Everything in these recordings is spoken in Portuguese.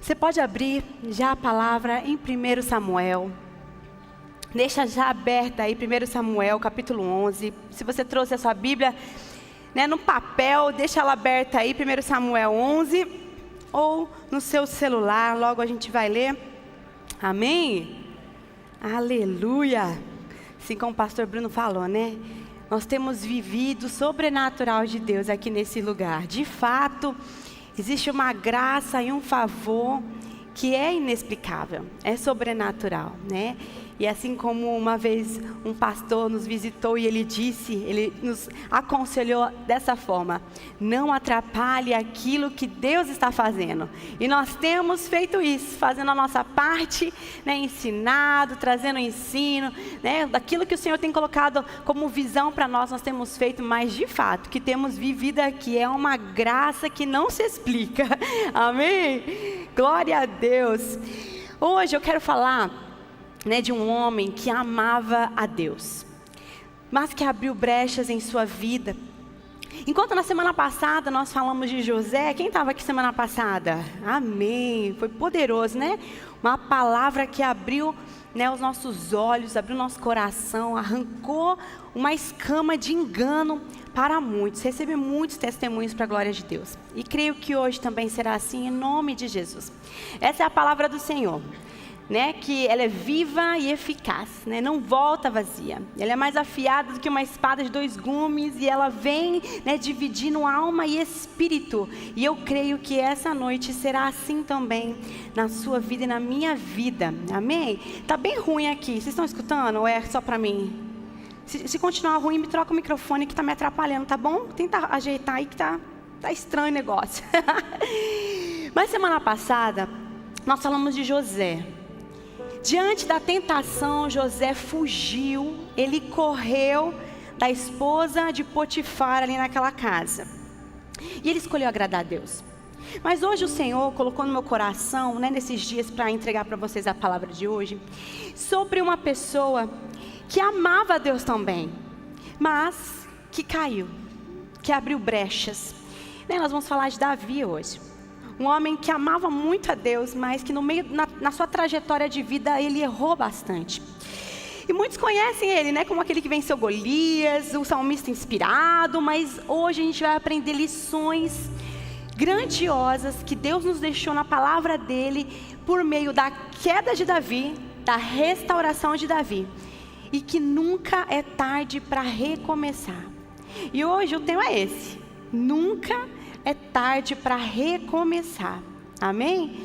Você pode abrir já a palavra em 1 Samuel. Deixa já aberta aí 1 Samuel, capítulo 11. Se você trouxe a sua Bíblia, no papel, deixa ela aberta aí, 1 Samuel 11. Ou no seu celular, logo a gente vai ler. Amém? Aleluia! Assim como o pastor Bruno falou, né? Nós temos vivido o sobrenatural de Deus aqui nesse lugar. De fato, existe uma graça e um favor que é inexplicável, é sobrenatural, né? E assim como uma vez um pastor nos visitou e ele nos aconselhou dessa forma: não atrapalhe aquilo que Deus está fazendo. E nós temos feito isso, fazendo a nossa parte, ensinado, trazendo ensino, daquilo que o Senhor tem colocado como visão para nós, nós temos feito, mas de fato, que temos vivido aqui é uma graça que não se explica. Amém? Glória a Deus. Hoje eu quero falar de um homem que amava a Deus, mas que abriu brechas em sua vida. Enquanto na semana passada nós falamos de José, quem estava aqui semana passada? Amém, foi poderoso, né? Uma palavra que abriu os nossos olhos, abriu nosso coração, arrancou uma escama de engano para muitos, recebi muitos testemunhos para a glória de Deus. E creio que hoje também será assim, em nome de Jesus. Essa é a palavra do Senhor. Que ela é viva e eficaz, não volta vazia. Ela é mais afiada do que uma espada de 2 gumes e ela vem dividindo alma e espírito. E eu creio que essa noite será assim também na sua vida e na minha vida. Amém? Tá bem ruim aqui, vocês estão escutando ou é só para mim? Se continuar ruim, me troca o microfone que está me atrapalhando, tá bom? Tenta ajeitar aí que tá estranho o negócio. Mas semana passada nós falamos de José. Diante da tentação, José fugiu, ele correu da esposa de Potifar ali naquela casa. E ele escolheu agradar a Deus. Mas hoje o Senhor colocou no meu coração, nesses dias para entregar para vocês a palavra de hoje, sobre uma pessoa que amava a Deus também, mas que caiu, que abriu brechas. Nós vamos falar de Davi hoje. Um homem que amava muito a Deus, mas que na sua trajetória de vida, ele errou bastante. E muitos conhecem ele, como aquele que venceu Golias, o salmista inspirado, mas hoje a gente vai aprender lições grandiosas que Deus nos deixou na palavra dele, por meio da queda de Davi, da restauração de Davi. E que nunca é tarde para recomeçar. E hoje o tema é esse: nunca é tarde para recomeçar. Amém?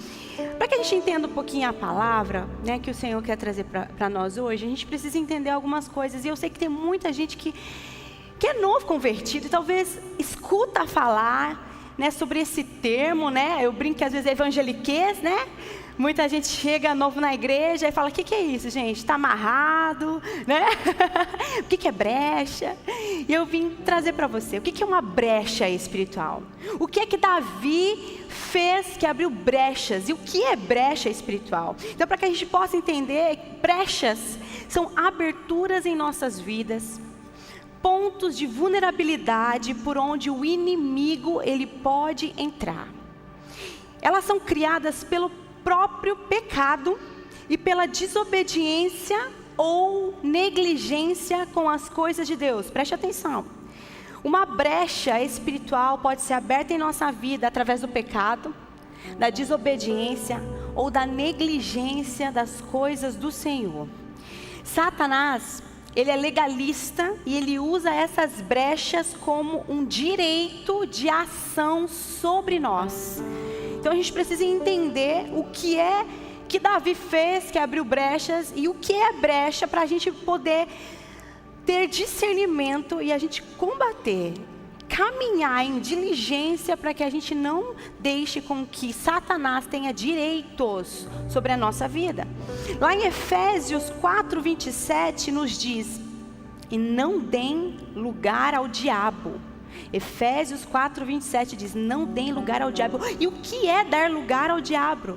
Para que a gente entenda um pouquinho a palavra, que o Senhor quer trazer para nós hoje, a gente precisa entender algumas coisas. E eu sei que tem muita gente que é novo convertido e talvez escuta falar sobre esse termo, Eu brinco que às vezes é evangeliquez, Muita gente chega novo na igreja e fala: o que é isso, gente? Está amarrado, O que é brecha? E eu vim trazer para você, o que é uma brecha espiritual? O que é que Davi fez que abriu brechas? E o que é brecha espiritual? Então, para que a gente possa entender, brechas são aberturas em nossas vidas, pontos de vulnerabilidade por onde o inimigo ele pode entrar. Elas são criadas pelo próprio pecado e pela desobediência ou negligência com as coisas de Deus. Preste atenção. Uma brecha espiritual pode ser aberta em nossa vida através do pecado, da desobediência ou da negligência das coisas do Senhor. Satanás, ele é legalista e ele usa essas brechas como um direito de ação sobre nós. Então a gente precisa entender o que é que Davi fez que abriu brechas e o que é brecha para a gente poder ter discernimento e a gente combater, caminhar em diligência para que a gente não deixe com que Satanás tenha direitos sobre a nossa vida. Lá em Efésios 4:27 nos diz: e não deem lugar ao diabo. Efésios 4:27 diz: não deem lugar ao diabo. E o que é dar lugar ao diabo?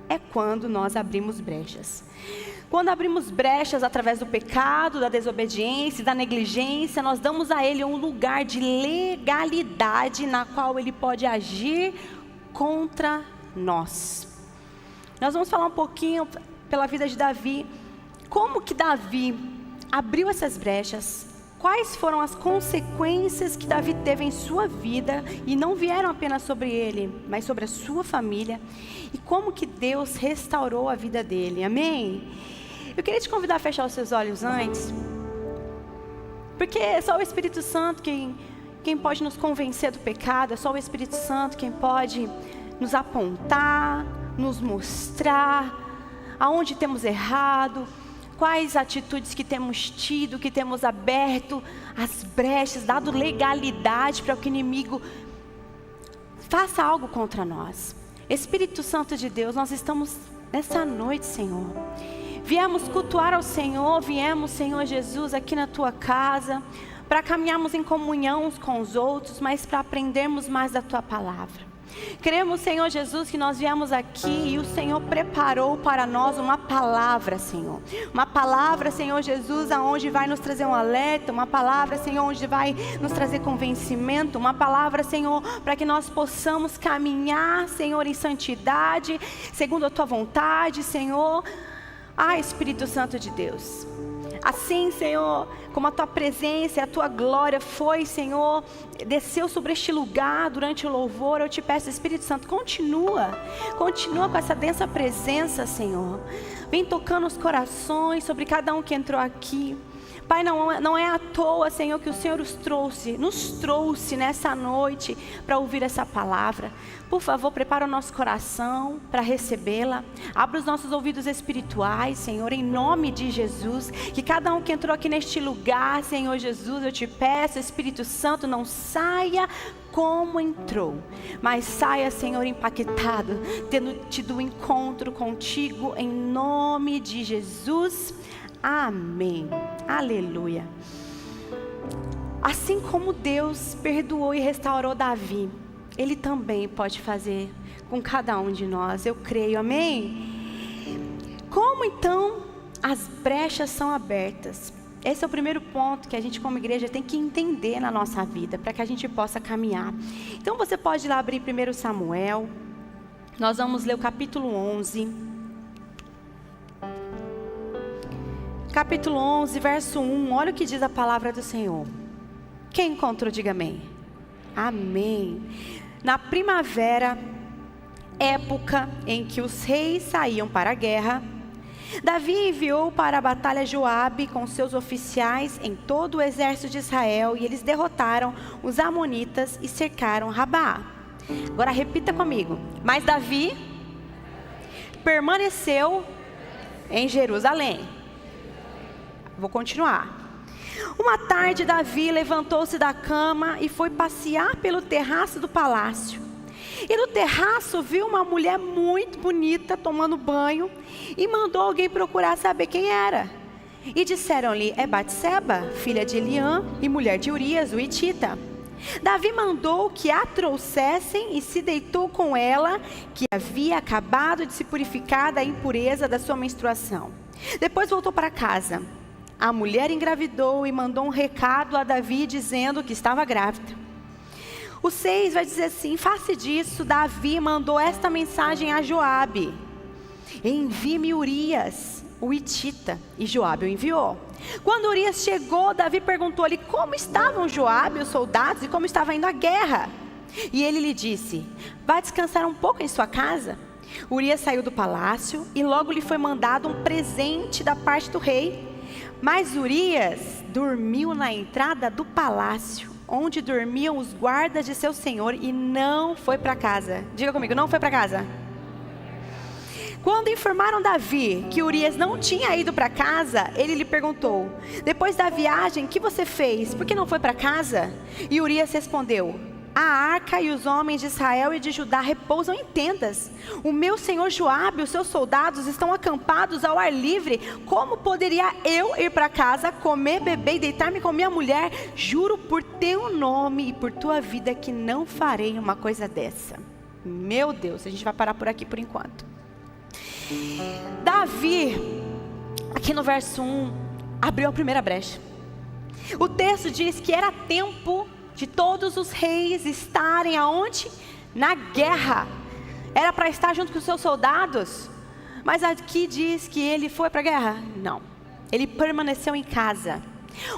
É quando nós abrimos brechas. Quando abrimos brechas através do pecado, da desobediência, da negligência, nós damos a ele um lugar de legalidade na qual ele pode agir contra nós. Nós vamos falar um pouquinho pela vida de Davi, como que Davi abriu essas brechas, quais foram as consequências que Davi teve em sua vida, e não vieram apenas sobre ele, mas sobre a sua família, e como que Deus restaurou a vida dele, amém? Eu queria te convidar a fechar os seus olhos antes, porque é só o Espírito Santo quem pode nos convencer do pecado, é só o Espírito Santo quem pode nos apontar, nos mostrar aonde temos errado, quais atitudes que temos tido, que temos aberto as brechas, dado legalidade para que o inimigo faça algo contra nós. Espírito Santo de Deus, nós estamos nessa noite, Senhor. Viemos cultuar ao Senhor, viemos, Senhor Jesus, aqui na Tua casa, para caminharmos em comunhão uns com os outros, mas para aprendermos mais da Tua palavra. Cremos, Senhor Jesus, que nós viemos aqui e o Senhor preparou para nós uma palavra, Senhor. Uma palavra, Senhor Jesus, aonde vai nos trazer um alerta, uma palavra, Senhor, onde vai nos trazer convencimento, uma palavra, Senhor, para que nós possamos caminhar, Senhor, em santidade, segundo a Tua vontade, Senhor. Espírito Santo de Deus. Assim, Senhor, como a Tua presença e a Tua glória foi, Senhor, desceu sobre este lugar durante o louvor, eu te peço, Espírito Santo, continua com essa densa presença, Senhor. Vem tocando os corações sobre cada um que entrou aqui. Pai, não é à toa, Senhor, que o Senhor nos trouxe nessa noite para ouvir essa palavra. Por favor, prepara o nosso coração para recebê-la. Abra os nossos ouvidos espirituais, Senhor, em nome de Jesus. Que cada um que entrou aqui neste lugar, Senhor Jesus, eu te peço, Espírito Santo, não saia como entrou, mas saia, Senhor, impactado, tendo tido um encontro contigo, em nome de Jesus. Amém. Aleluia. Assim como Deus perdoou e restaurou Davi, Ele também pode fazer com cada um de nós. Eu creio, amém? Como então as brechas são abertas? Esse é o primeiro ponto que a gente como igreja tem que entender na nossa vida, para que a gente possa caminhar. Então você pode ir lá abrir 1 Samuel. Nós vamos ler o capítulo 11. Capítulo 11, verso 1, olha o que diz a palavra do Senhor. Quem encontrou, diga amém. Amém. Na primavera, época em que os reis saíam para a guerra, Davi enviou para a batalha Joabe com seus oficiais em todo o exército de Israel, e eles derrotaram os amonitas e cercaram Rabá. Agora repita comigo. Mas Davi permaneceu em Jerusalém. Vou continuar. Uma tarde, Davi levantou-se da cama e foi passear pelo terraço do palácio. E no terraço viu uma mulher muito bonita tomando banho e mandou alguém procurar saber quem era. E disseram-lhe: é Batseba, filha de Eliã e mulher de Urias, o hitita. Davi mandou que a trouxessem e se deitou com ela, que havia acabado de se purificar da impureza da sua menstruação. Depois voltou para casa. A mulher engravidou e mandou um recado a Davi dizendo que estava grávida. O 6 vai dizer assim: face disso, Davi mandou esta mensagem a Joabe: envie-me Urias, o hitita. E Joabe o enviou. Quando Urias chegou, Davi perguntou-lhe como estavam Joabe e os soldados e como estava indo a guerra. E ele lhe disse: vá descansar um pouco em sua casa. Urias saiu do palácio e logo lhe foi mandado um presente da parte do rei. Mas Urias dormiu na entrada do palácio, onde dormiam os guardas de seu senhor, e não foi para casa. Diga comigo, não foi para casa. Quando informaram Davi que Urias não tinha ido para casa, ele lhe perguntou: depois da viagem, o que você fez? Por que não foi para casa? E Urias respondeu: a arca e os homens de Israel e de Judá repousam em tendas. O meu senhor Joabe e os seus soldados estão acampados ao ar livre. Como poderia eu ir para casa, comer, beber e deitar-me com minha mulher? Juro por teu nome e por tua vida que não farei uma coisa dessa. Meu Deus, a gente vai parar por aqui por enquanto. Davi, aqui no verso 1, abriu a primeira brecha. O texto diz que era tempo de todos os reis estarem aonde? Na guerra. Era para estar junto com os seus soldados. Mas aqui diz que ele foi para a guerra? Não, ele permaneceu em casa.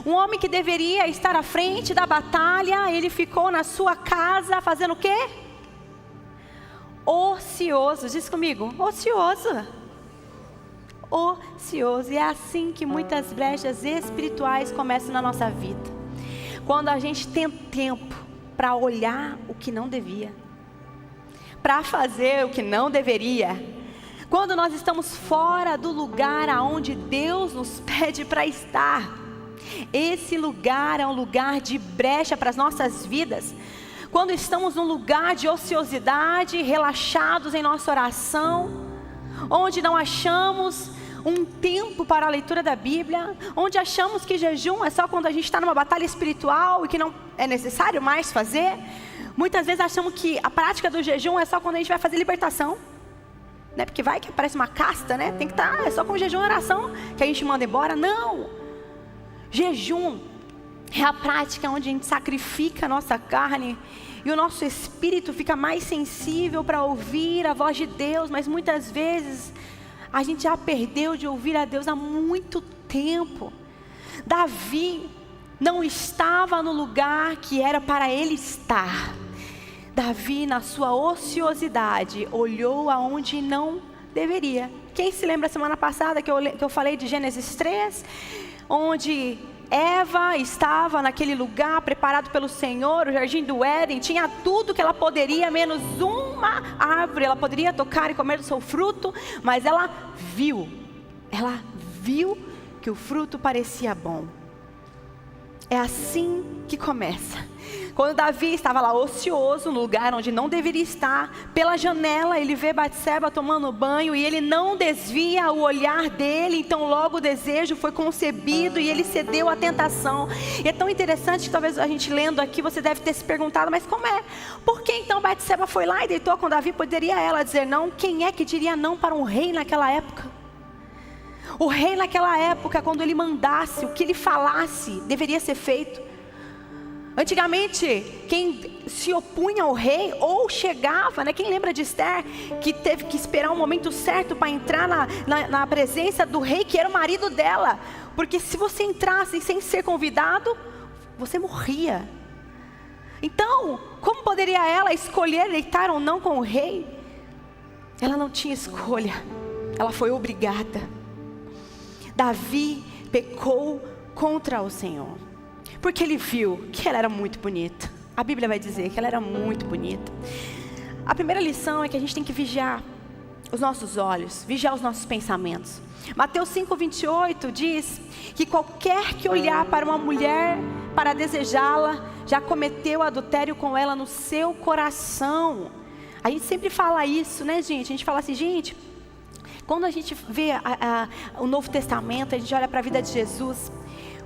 Um homem que deveria estar à frente da batalha, ele ficou na sua casa fazendo o quê? Ocioso. Diz comigo, ocioso. Ocioso. E é assim que muitas brechas espirituais começam na nossa vida. Quando a gente tem tempo para olhar o que não devia, para fazer o que não deveria. Quando nós estamos fora do lugar aonde Deus nos pede para estar. Esse lugar é um lugar de brecha para as nossas vidas. Quando estamos num lugar de ociosidade, relaxados em nossa oração, onde não achamos um tempo para a leitura da Bíblia, onde achamos que jejum é só quando a gente está numa batalha espiritual e que não é necessário mais fazer. Muitas vezes achamos que a prática do jejum é só quando a gente vai fazer libertação, né? Porque vai que aparece uma casta, né? Tem que estar, é só com jejum e oração que a gente manda embora. Não! Jejum é a prática onde a gente sacrifica a nossa carne e o nosso espírito fica mais sensível para ouvir a voz de Deus. Mas muitas vezes a gente já perdeu de ouvir a Deus há muito tempo. Davi não estava no lugar que era para ele estar. Davi, na sua ociosidade, olhou aonde não deveria. Quem se lembra semana passada que eu falei de Gênesis 3? Onde Eva estava naquele lugar preparado pelo Senhor, o jardim do Éden, tinha tudo que ela poderia, menos uma árvore, ela poderia tocar e comer do seu fruto, mas ela viu que o fruto parecia bom. É assim que começa. Quando Davi estava lá ocioso, no lugar onde não deveria estar, pela janela ele vê Batseba tomando banho e ele não desvia o olhar dele, então logo o desejo foi concebido e ele cedeu à tentação. E é tão interessante que talvez a gente lendo aqui, você deve ter se perguntado, mas como é? Por que então Batseba foi lá e deitou com Davi? Poderia ela dizer não? Quem é que diria não para um rei naquela época? O rei naquela época, quando ele mandasse, o que ele falasse, deveria ser feito. Antigamente, quem se opunha ao rei, ou chegava, né? Quem lembra de Esther, que teve que esperar o momento certo para entrar na presença do rei, que era o marido dela. Porque se você entrasse sem ser convidado, você morria. Então, como poderia ela escolher deitar ou não com o rei? Ela não tinha escolha, ela foi obrigada. Davi pecou contra o Senhor, porque ele viu que ela era muito bonita. A Bíblia vai dizer que ela era muito bonita. A primeira lição é que a gente tem que vigiar os nossos olhos, vigiar os nossos pensamentos. Mateus 5:28 diz que qualquer que olhar para uma mulher para desejá-la, já cometeu adultério com ela no seu coração. A gente sempre fala isso, né, gente? A gente fala assim, gente, quando a gente vê o Novo Testamento, a gente olha para a vida de Jesus,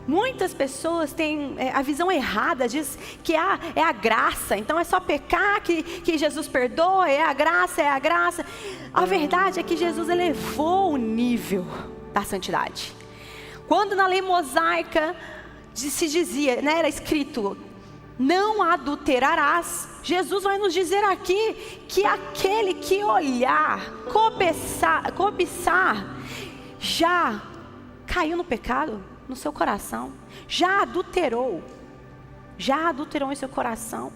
muitas pessoas têm a visão errada, diz que é a graça, então é só pecar que Jesus perdoa, é a graça, é a graça. A verdade é que Jesus elevou o nível da santidade. Quando na lei mosaica se dizia, né, era escrito, não adulterarás, Jesus vai nos dizer aqui que aquele que olhar, cobiçar, já caiu no pecado no seu coração, já adulterou em seu coração.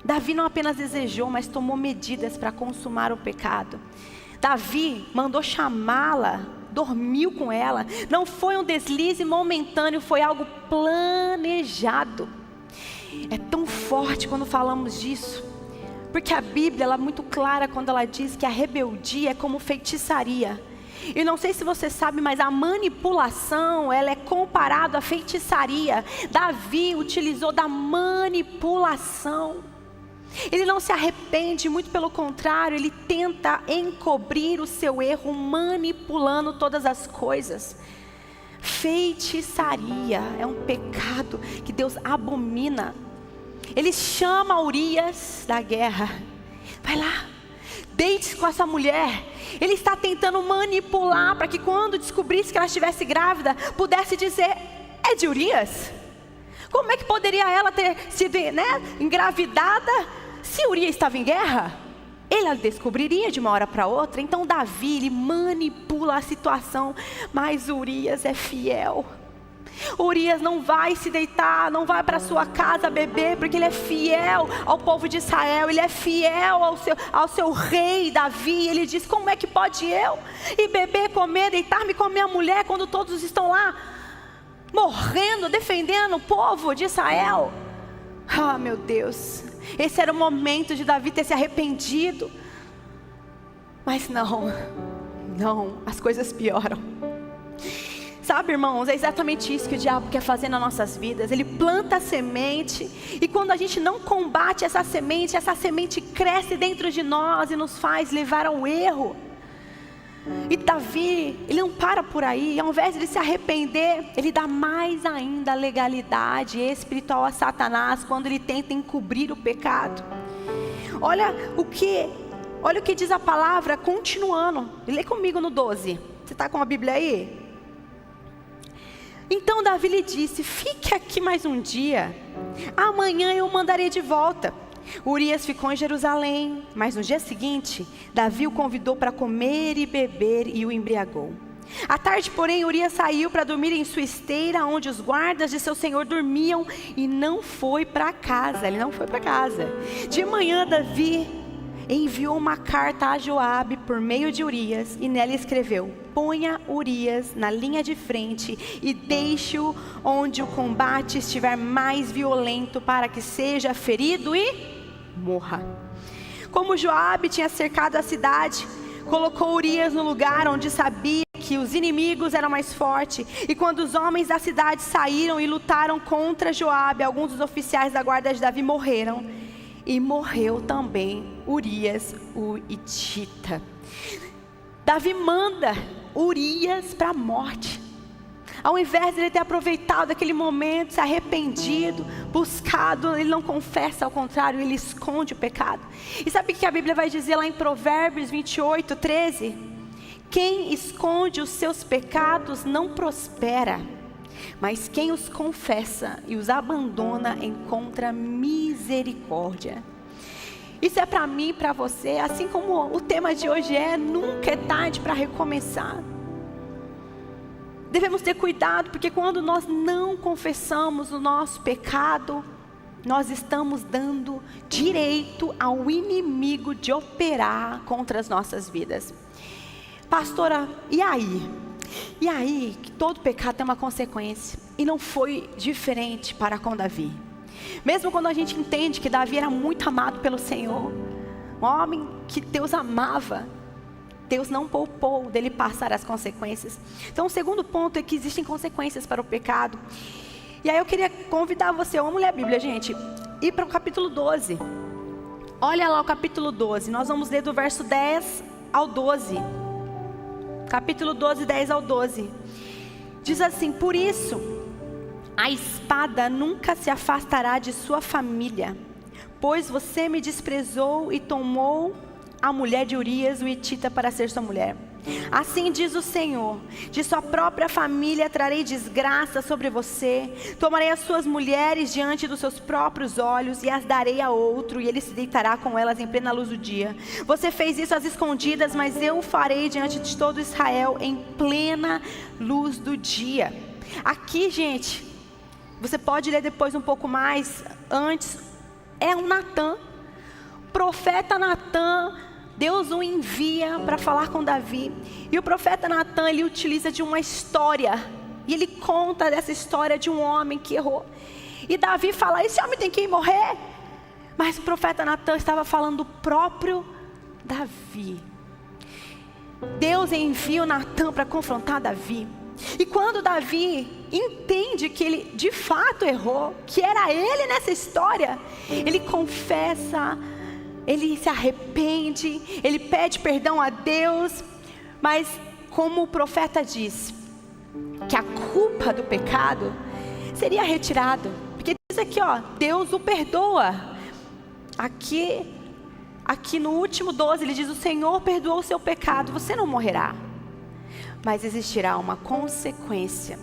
Davi não apenas desejou, mas tomou medidas para consumar o pecado. Davi mandou chamá-la, dormiu com ela, não foi um deslize momentâneo, foi algo planejado. É tão forte quando falamos disso, porque a Bíblia ela é muito clara quando ela diz que a rebeldia é como feitiçaria. E não sei se você sabe, mas a manipulação, ela é comparada à feitiçaria. Davi utilizou da manipulação. Ele não se arrepende, muito pelo contrário, ele tenta encobrir o seu erro, manipulando todas as coisas. Feitiçaria é um pecado que Deus abomina. Ele chama Urias da guerra, vai lá, deite-se com essa mulher. Ele está tentando manipular para que quando descobrisse que ela estivesse grávida, pudesse dizer, é de Urias? Como é que poderia ela ter sido, né, engravidada se Urias estava em guerra? Ele a descobriria de uma hora para outra. Então Davi, ele manipula a situação, mas Urias é fiel. Urias não vai se deitar, não vai para sua casa beber, porque ele é fiel ao povo de Israel, ele é fiel ao seu rei Davi. Ele diz: como é que pode eu ir beber, comer, deitar-me com a minha mulher, quando todos estão lá morrendo, defendendo o povo de Israel? Ah, meu Deus, esse era o momento de Davi ter se arrependido. Mas não, as coisas pioram. Sabe, irmãos, é exatamente isso que o diabo quer fazer nas nossas vidas. Ele planta a semente, e quando a gente não combate essa semente cresce dentro de nós e nos faz levar ao erro. E Davi, ele não para por aí. Ao invés de ele se arrepender, ele dá mais ainda legalidade espiritual a Satanás quando ele tenta encobrir o pecado. Olha o que diz a palavra, continuando. Lê comigo no 12. Você está com a Bíblia aí? Então Davi lhe disse: fique aqui mais um dia, amanhã eu o mandarei de volta. Urias ficou em Jerusalém, mas no dia seguinte, Davi o convidou para comer e beber e o embriagou. À tarde, porém, Urias saiu para dormir em sua esteira, onde os guardas de seu senhor dormiam, e não foi para casa. Ele não foi para casa. De manhã, Davi enviou uma carta a Joabe por meio de Urias, e nela escreveu: ponha Urias na linha de frente e deixe-o onde o combate estiver mais violento, para que seja ferido e morra. Como Joabe tinha cercado a cidade, colocou Urias no lugar onde sabia que os inimigos eram mais fortes. E quando os homens da cidade saíram e lutaram contra Joabe, alguns dos oficiais da guarda de Davi morreram. E morreu também Urias, o hitita. Davi manda Urias para a morte. Ao invés de ele ter aproveitado aquele momento, se arrependido, buscado, ele não confessa, ao contrário, ele esconde o pecado. E sabe o que a Bíblia vai dizer lá em Provérbios 28, 13? Quem esconde os seus pecados não prospera, mas quem os confessa e os abandona encontra misericórdia. Isso é para mim e para você, assim como o tema de hoje é: nunca é tarde para recomeçar. Devemos ter cuidado, porque quando nós não confessamos o nosso pecado, nós estamos dando direito ao inimigo de operar contra as nossas vidas. Pastora, e aí? E aí, que todo pecado tem uma consequência, e não foi diferente para com Davi. Mesmo quando a gente entende que Davi era muito amado pelo Senhor, um homem que Deus amava, Deus não poupou dele passar as consequências. Então o segundo ponto é que existem consequências para o pecado. E aí eu queria convidar você, vamos ler a Bíblia, gente, ir para o capítulo 12. Olha lá o capítulo 12, nós vamos ler do verso 10 ao 12. Capítulo 12, 10 ao 12. Diz assim: por isso, a espada nunca se afastará de sua família, pois você me desprezou e tomou a mulher de Urias, o hitita, para ser sua mulher. Assim diz o Senhor: de sua própria família trarei desgraça sobre você. Tomarei as suas mulheres diante dos seus próprios olhos e as darei a outro, e ele se deitará com elas em plena luz do dia. Você fez isso às escondidas, mas eu o farei diante de todo Israel em plena luz do dia. Aqui, gente, você pode ler depois um pouco mais. Antes, é um Natã, profeta Natã. Deus o envia para falar com Davi. E o profeta Natã, ele utiliza de uma história. E ele conta dessa história de um homem que errou. E Davi fala: esse homem tem que ir morrer. Mas o profeta Natã estava falando do próprio Davi. Deus envia o Natã para confrontar Davi. E quando Davi entende que ele de fato errou, que era ele nessa história, ele confessa, ele se arrepende, ele pede perdão a Deus. Mas como o profeta diz, que a culpa do pecado seria retirada, porque diz aqui, ó, Deus o perdoa. Aqui no último 12 ele diz: o Senhor perdoou o seu pecado, você não morrerá, mas existirá uma consequência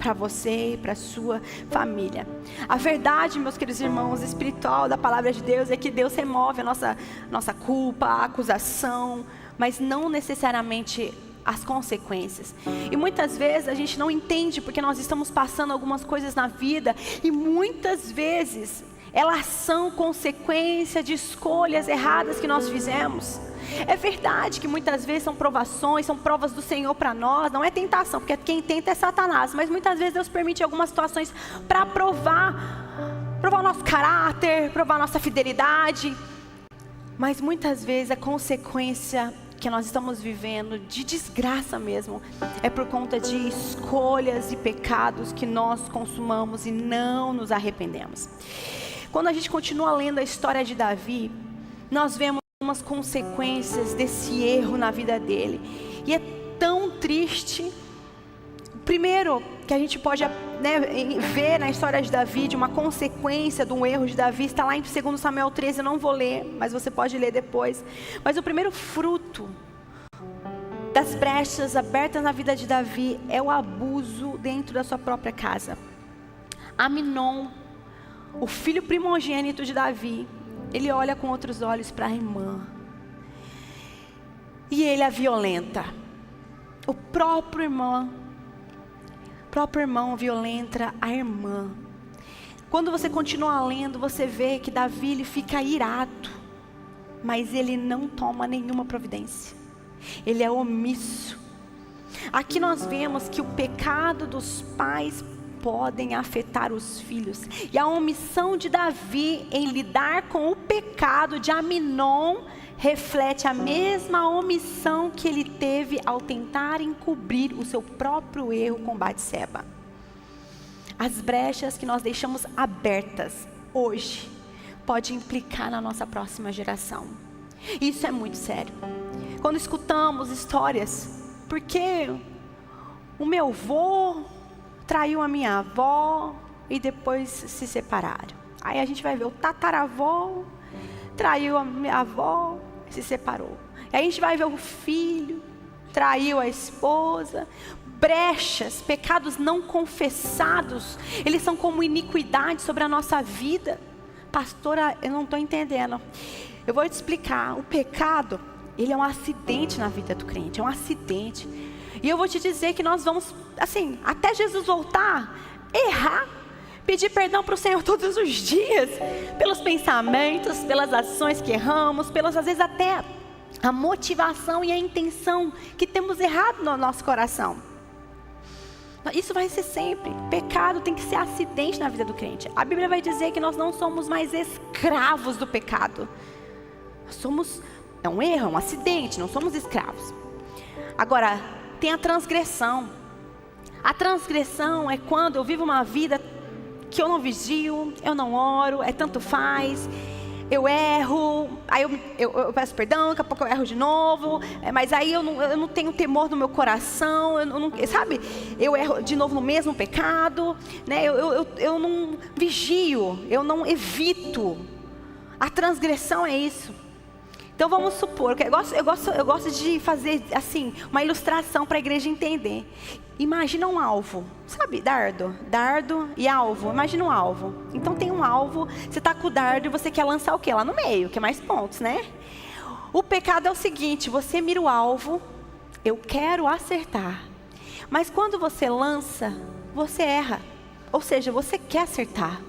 para você e para sua família. A verdade, meus queridos irmãos, espiritual da palavra de Deus é que Deus remove a nossa culpa, a acusação, mas não necessariamente as consequências. E muitas vezes a gente não entende porque nós estamos passando algumas coisas na vida e muitas vezes elas são consequência de escolhas erradas que nós fizemos. É verdade que muitas vezes são provações, são provas do Senhor para nós, não é tentação, porque quem tenta é Satanás, mas muitas vezes Deus permite algumas situações para provar o nosso caráter, provar a nossa fidelidade, mas muitas vezes a consequência que nós estamos vivendo, de desgraça mesmo, é por conta de escolhas e pecados que nós consumamos e não nos arrependemos. Quando a gente continua lendo a história de Davi, nós vemos algumas consequências desse erro na vida dele. E é tão triste. Primeiro que a gente pode ver na história de Davi, de uma consequência de um erro de Davi, está lá em 2 Samuel 13, eu não vou ler, mas você pode ler depois. Mas o primeiro fruto das brechas abertas na vida de Davi é o abuso dentro da sua própria casa. Amnon, o filho primogênito de Davi, ele olha com outros olhos para a irmã e ele a violenta. O próprio irmão violenta a irmã. Quando você continua lendo, você vê que Davi ele fica irado, mas ele não toma nenhuma providência. Ele é omisso. Aqui nós vemos que o pecado dos pais podem afetar os filhos. E a omissão de Davi em lidar com o pecado de Amnon reflete a mesma omissão que ele teve ao tentar encobrir o seu próprio erro com Batseba. As brechas que nós deixamos abertas hoje pode implicar na nossa próxima geração. Isso é muito sério. Quando escutamos histórias, porque o meu avô traiu a minha avó e depois se separaram. Aí a gente vai ver o tataravó traiu a minha avó e se separou. E aí a gente vai ver o filho traiu a esposa. Brechas, pecados não confessados, eles são como iniquidade sobre a nossa vida. Pastora, eu não estou entendendo. Eu vou te explicar. O pecado, ele é um acidente na vida do crente, é um acidente. E eu vou te dizer que nós vamos, assim, até Jesus voltar, errar, pedir perdão para o Senhor todos os dias, pelos pensamentos, pelas ações que erramos, pelas, às vezes, até a motivação e a intenção que temos errado no nosso coração. Isso vai ser sempre. Pecado tem que ser acidente na vida do crente. A Bíblia vai dizer que nós não somos mais escravos do pecado. Somos, é um erro, é um acidente, não somos escravos. Agora, tem a transgressão. A transgressão é quando eu vivo uma vida que eu não vigio, eu não oro, é tanto faz, eu erro, aí eu peço perdão, daqui a pouco eu erro de novo, mas aí eu não tenho temor no meu coração, sabe? Eu erro de novo no mesmo pecado, né? Eu não vigio, eu não evito. A transgressão é isso. Então vamos supor, eu gosto de fazer assim, uma ilustração para a igreja entender. Imagina um alvo, sabe, dardo e alvo, imagina um alvo. Então tem um alvo, você está com o dardo e você quer lançar o quê? Lá no meio, que é mais pontos, né? O pecado é o seguinte, você mira o alvo, eu quero acertar. Mas quando você lança, você erra. Ou seja, você quer acertar.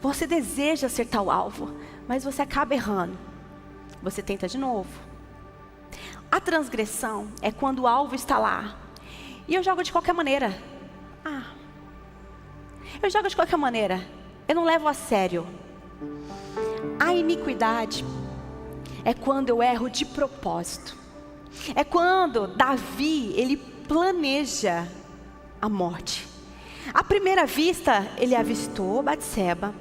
Você deseja acertar o alvo, mas você acaba errando. Você tenta de novo. A transgressão é quando o alvo está lá e eu jogo de qualquer maneira. Eu jogo de qualquer maneira. Eu não levo a sério. A iniquidade é quando eu erro de propósito. É quando Davi, ele planeja a morte. À primeira vista, ele avistou Batseba,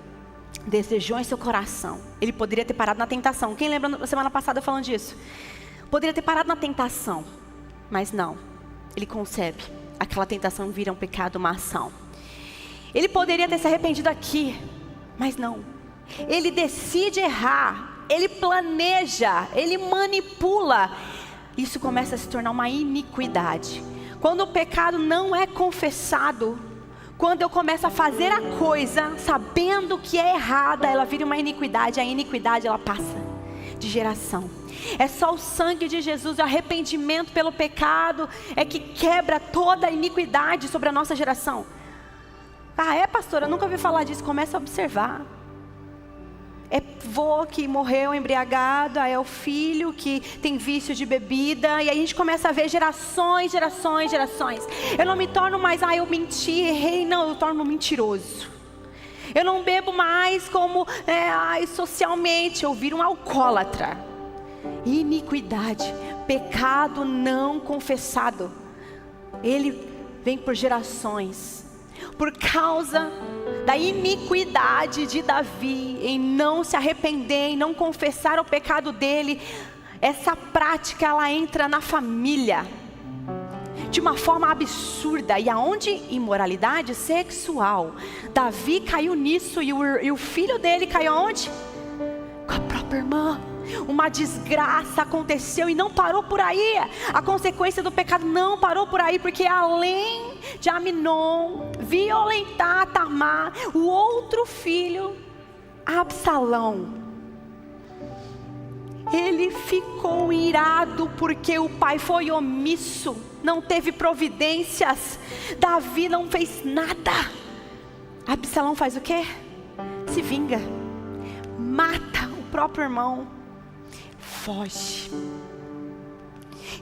desejou em seu coração. Ele poderia ter parado na tentação. Quem lembra na semana passada falando disso? Poderia ter parado na tentação, mas não. Ele concebe. Aquela tentação vira um pecado, uma ação. Ele poderia ter se arrependido aqui, mas não. Ele decide errar. Ele planeja. Ele manipula. Isso começa a se tornar uma iniquidade. Quando o pecado não é confessado, Quando eu começo a fazer a coisa, sabendo que é errada, ela vira uma iniquidade. A iniquidade, ela passa de geração. É só o sangue de Jesus, o arrependimento pelo pecado, é que quebra toda a iniquidade sobre a nossa geração. Ah, é, pastora? Eu nunca ouvi falar disso. Começa a observar. É vô que morreu embriagado, aí é o filho que tem vício de bebida, e aí a gente começa a ver gerações. Eu não me torno mais, eu menti, errei, não, eu torno mentiroso. Eu não bebo mais como, socialmente, eu viro um alcoólatra. Iniquidade, pecado não confessado, ele vem por gerações. Por causa da iniquidade de Davi, em não se arrepender, em não confessar o pecado dele, essa prática ela entra na família de uma forma absurda. E aonde? Imoralidade sexual. Davi caiu nisso e o filho dele caiu aonde? Com a própria irmã. Uma desgraça aconteceu e não parou por aí. A consequência do pecado não parou por aí, porque além de Aminon violentar Tamar, o outro filho, Absalão, ele ficou irado porque o pai foi omisso, não teve providências. Davi não fez nada. Absalão faz o quê? Se vinga, mata o próprio irmão, foge.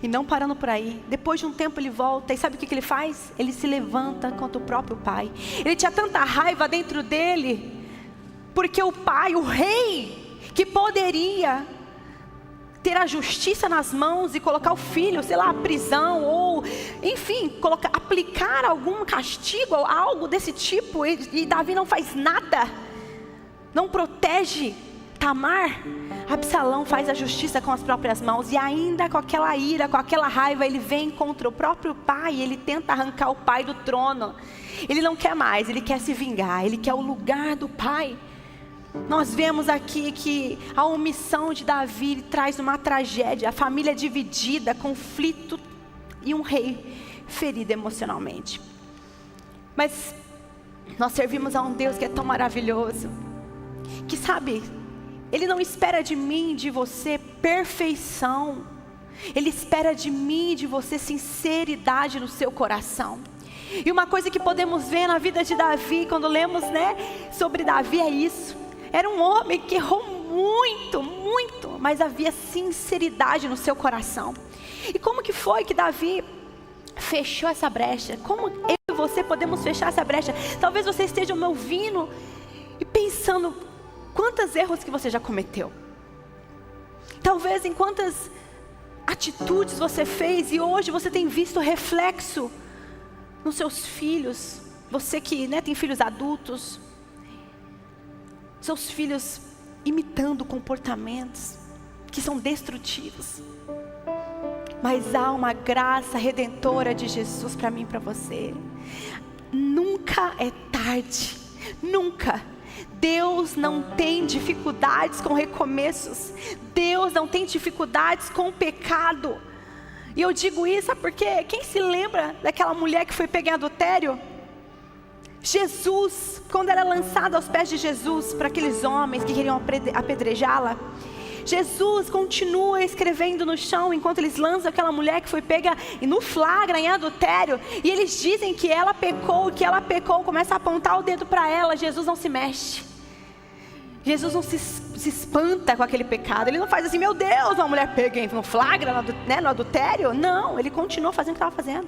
E não parando por aí, depois de um tempo ele volta, e sabe o que ele faz? Ele se levanta contra o próprio pai. Ele tinha tanta raiva dentro dele, porque o pai, o rei, que poderia ter a justiça nas mãos e colocar o filho, sei lá, à prisão, ou enfim, aplicar algum castigo, algo desse tipo, e Davi não faz nada, não protege Tamar. Absalão faz a justiça com as próprias mãos, e ainda com aquela ira, com aquela raiva, ele vem contra o próprio pai, ele tenta arrancar o pai do trono. Ele não quer mais, ele quer se vingar, ele quer o lugar do pai. Nós vemos aqui que a omissão de Davi traz uma tragédia, a família dividida, conflito e um rei ferido emocionalmente. Mas nós servimos a um Deus que é tão maravilhoso, que sabe, Ele não espera de mim, de você, perfeição. Ele espera de mim, de você, sinceridade no seu coração. E uma coisa que podemos ver na vida de Davi, quando lemos, sobre Davi, é isso. Era um homem que errou muito, mas havia sinceridade no seu coração. E como que foi que Davi fechou essa brecha? Como eu e você podemos fechar essa brecha? Talvez você esteja me ouvindo e pensando, quantos erros que você já cometeu? Talvez em quantas atitudes você fez e hoje você tem visto reflexo nos seus filhos. Você que tem filhos adultos, seus filhos imitando comportamentos que são destrutivos. Mas há uma graça redentora de Jesus para mim e para você. Nunca é tarde, nunca. Deus não tem dificuldades com recomeços. Deus não tem dificuldades com o pecado. E eu digo isso porque quem se lembra daquela mulher que foi pega em adultério? Jesus, quando era lançado aos pés de Jesus para aqueles homens que queriam apedrejá-la, Jesus continua escrevendo no chão enquanto eles lançam aquela mulher que foi pega no flagra em adultério, e eles dizem que ela pecou, começa a apontar o dedo para ela. Jesus não se mexe. Jesus não se espanta com aquele pecado. Ele não faz assim, meu Deus, uma mulher pega no flagra, no adultério. Não, ele continua fazendo o que estava fazendo.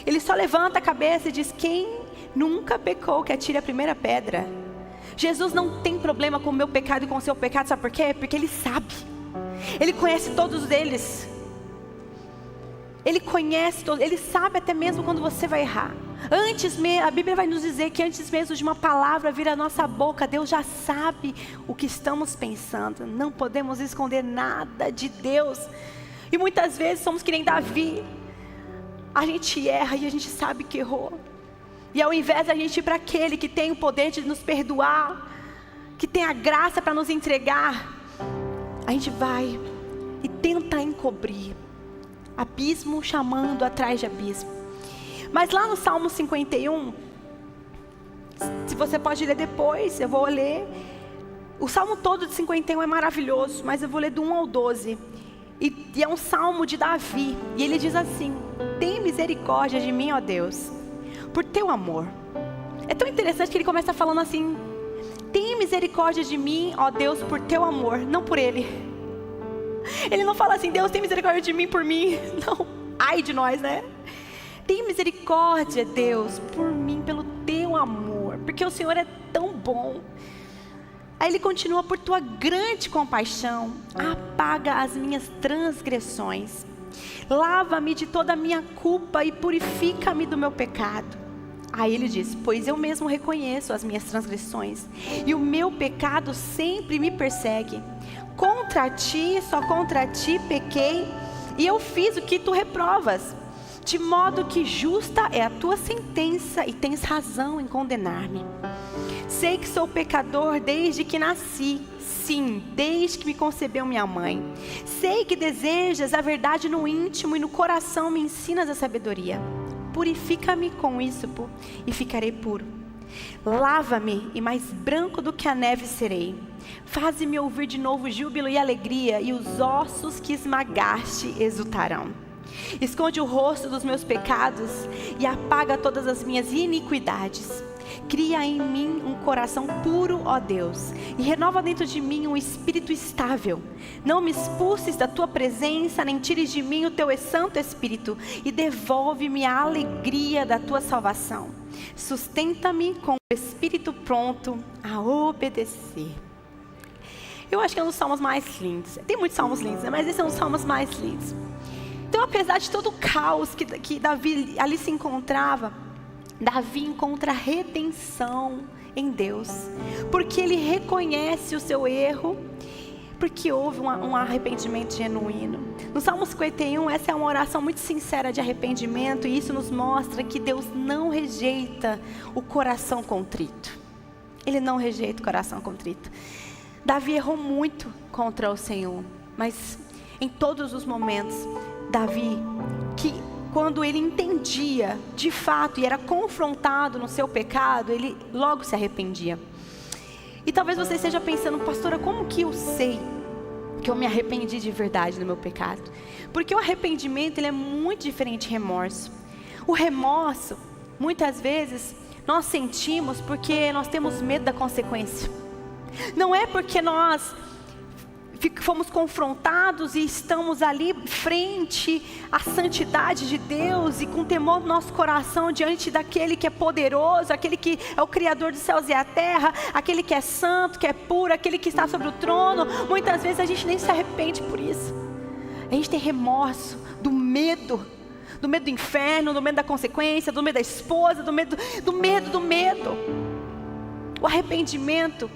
Ele só levanta a cabeça e diz, quem nunca pecou, que atire a primeira pedra. Jesus não tem problema com o meu pecado e com o seu pecado, sabe por quê? Porque Ele sabe. Ele conhece todos eles. Ele conhece todos, Ele sabe até mesmo quando você vai errar. A Bíblia vai nos dizer que antes mesmo de uma palavra vir à nossa boca, Deus já sabe o que estamos pensando. Não podemos esconder nada de Deus. E muitas vezes somos que nem Davi. A gente erra e a gente sabe que errou. E ao invés de a gente ir para aquele que tem o poder de nos perdoar, que tem a graça para nos entregar, a gente vai e tenta encobrir. Abismo chamando atrás de abismo. Mas lá no Salmo 51, Se você pode ler depois, eu vou ler. O salmo todo de 51 é maravilhoso, mas eu vou ler do 1 ao 12. E é um salmo de Davi. E ele diz assim: tem misericórdia de mim, ó Deus, por teu amor. É tão interessante que ele começa falando assim: tem misericórdia de mim, ó Deus, por teu amor, não por ele. Ele não fala assim: Deus, tem misericórdia de mim por mim. Não, ai de nós, né? Tem misericórdia, Deus, por mim, pelo teu amor, porque o Senhor é tão bom. Aí ele continua: por tua grande compaixão, apaga as minhas transgressões. Lava-me de toda a minha culpa e purifica-me do meu pecado. Aí ele diz: pois eu mesmo reconheço as minhas transgressões, e o meu pecado sempre me persegue. Contra ti, só contra ti pequei, e eu fiz o que tu reprovas. De modo que justa é a tua sentença, e tens razão em condenar-me. Sei que sou pecador desde que nasci, sim, desde que me concebeu minha mãe. Sei que desejas a verdade no íntimo, e no coração me ensinas a sabedoria. Purifica-me com ísopo e ficarei puro. Lava-me e mais branco do que a neve serei. Faze-me ouvir de novo júbilo e alegria, e os ossos que esmagaste exultarão. Esconde o rosto dos meus pecados e apaga todas as minhas iniquidades. Cria em mim um coração puro, ó Deus, e renova dentro de mim um espírito estável. Não me expulses da tua presença, nem tires de mim o teu santo espírito, e devolve-me a alegria da tua salvação. Sustenta-me com o espírito pronto a obedecer. Eu acho que é um dos salmos mais lindos. Tem muitos salmos lindos, né? Mas esse é um dos salmos mais lindos. Então, apesar de todo o caos que Davi ali se encontrava, Davi encontra redenção em Deus, porque ele reconhece o seu erro, porque houve um arrependimento genuíno. No Salmo 51, essa é uma oração muito sincera de arrependimento, e isso nos mostra que Deus não rejeita o coração contrito. Ele não rejeita o coração contrito. Davi errou muito contra o Senhor, mas em todos os momentos, Davi, que quando ele entendia de fato e era confrontado no seu pecado, ele logo se arrependia. E talvez você esteja pensando: pastora, como que eu sei que eu me arrependi de verdade do meu pecado? Porque o arrependimento, ele é muito diferente de remorso. O remorso, muitas vezes, nós sentimos porque nós temos medo da consequência. Não é porque nós fomos confrontados e estamos ali frente à santidade de Deus e com temor no nosso coração diante daquele que é poderoso, aquele que é o Criador dos céus e a terra, aquele que é santo, que é puro, aquele que está sobre o trono. Muitas vezes a gente nem se arrepende por isso. A gente tem remorso do medo do inferno, do medo da consequência, do medo da esposa, do medo. O arrependimento,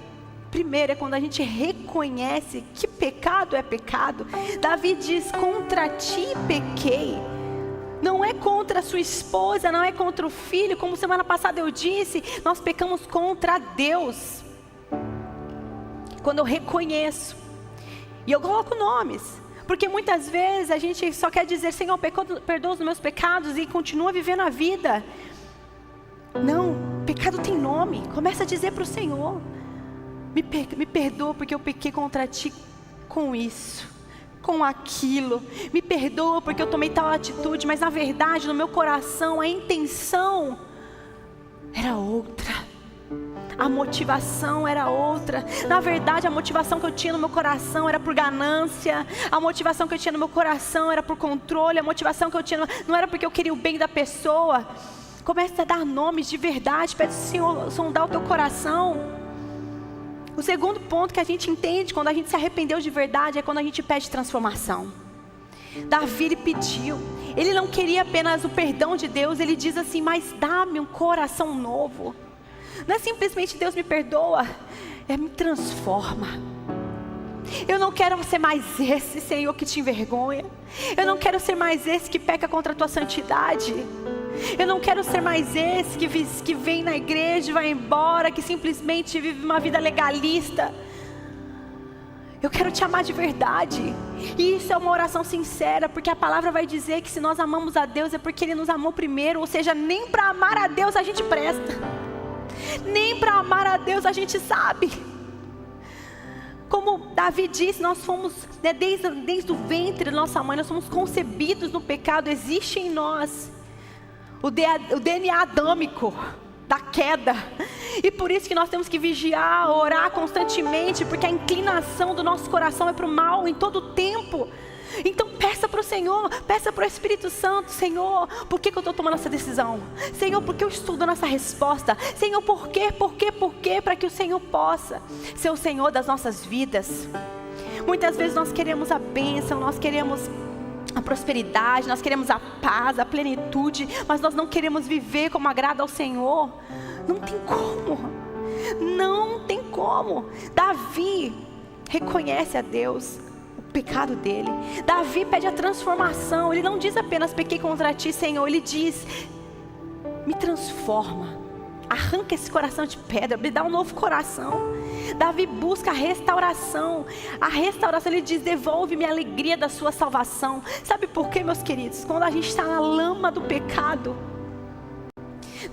primeiro, é quando a gente reconhece que pecado é pecado. Davi diz: contra ti pequei. Não é contra a sua esposa, não é contra o filho. Como semana passada eu disse, nós pecamos contra Deus. Quando eu reconheço, e eu coloco nomes, porque muitas vezes a gente só quer dizer: Senhor, perdoa os meus pecados, e continua vivendo a vida. Não, pecado tem nome. Começa a dizer para o Senhor: me perdoa porque eu pequei contra ti com isso, com aquilo. Me perdoa porque eu tomei tal atitude, mas na verdade no meu coração a intenção era outra. A motivação era outra. Na verdade, a motivação que eu tinha no meu coração era por ganância. A motivação que eu tinha no meu coração era por controle. A motivação que eu tinha não era porque eu queria o bem da pessoa. Comece a dar nomes de verdade. Pede ao Senhor sondar o teu coração. O segundo ponto que a gente entende quando a gente se arrependeu de verdade é quando a gente pede transformação. Davi, ele pediu. Ele não queria apenas o perdão de Deus. Ele diz assim: mas dá-me um coração novo. Não é simplesmente Deus me perdoa, é me transforma. Eu não quero ser mais esse, Senhor, que te envergonha. Eu não quero ser mais esse que peca contra a tua santidade. Eu não quero ser mais esse que vem na igreja e vai embora, que simplesmente vive uma vida legalista. Eu quero te amar de verdade. E isso é uma oração sincera, porque a palavra vai dizer que se nós amamos a Deus é porque Ele nos amou primeiro. Ou seja, nem para amar a Deus a gente presta. Nem para amar a Deus a gente sabe. Como Davi disse, nós fomos, né, desde o ventre da nossa mãe, nós somos concebidos no pecado. Existe em nós o DNA adâmico da queda. E por isso que nós temos que vigiar, orar constantemente, porque a inclinação do nosso coração é para o mal em todo o tempo. Então peça para o Senhor, peça para o Espírito Santo: Senhor, por que eu estou tomando essa decisão? Senhor, por que eu estou dando essa resposta? Senhor, por quê? Para que o Senhor possa ser o Senhor das nossas vidas. Muitas vezes nós queremos a bênção, nós queremos a prosperidade, nós queremos a paz, a plenitude, mas nós não queremos viver como agrada ao Senhor. Não tem como, não tem como. Davi reconhece a Deus, o pecado dele. Davi pede a transformação. Ele não diz apenas: pequei contra ti, Senhor. Ele diz: me transforma, arranca esse coração de pedra, me dá um novo coração. Davi busca a restauração. A restauração, ele diz: devolve-me a alegria da sua salvação. Sabe por quê, meus queridos? Quando a gente está na lama do pecado,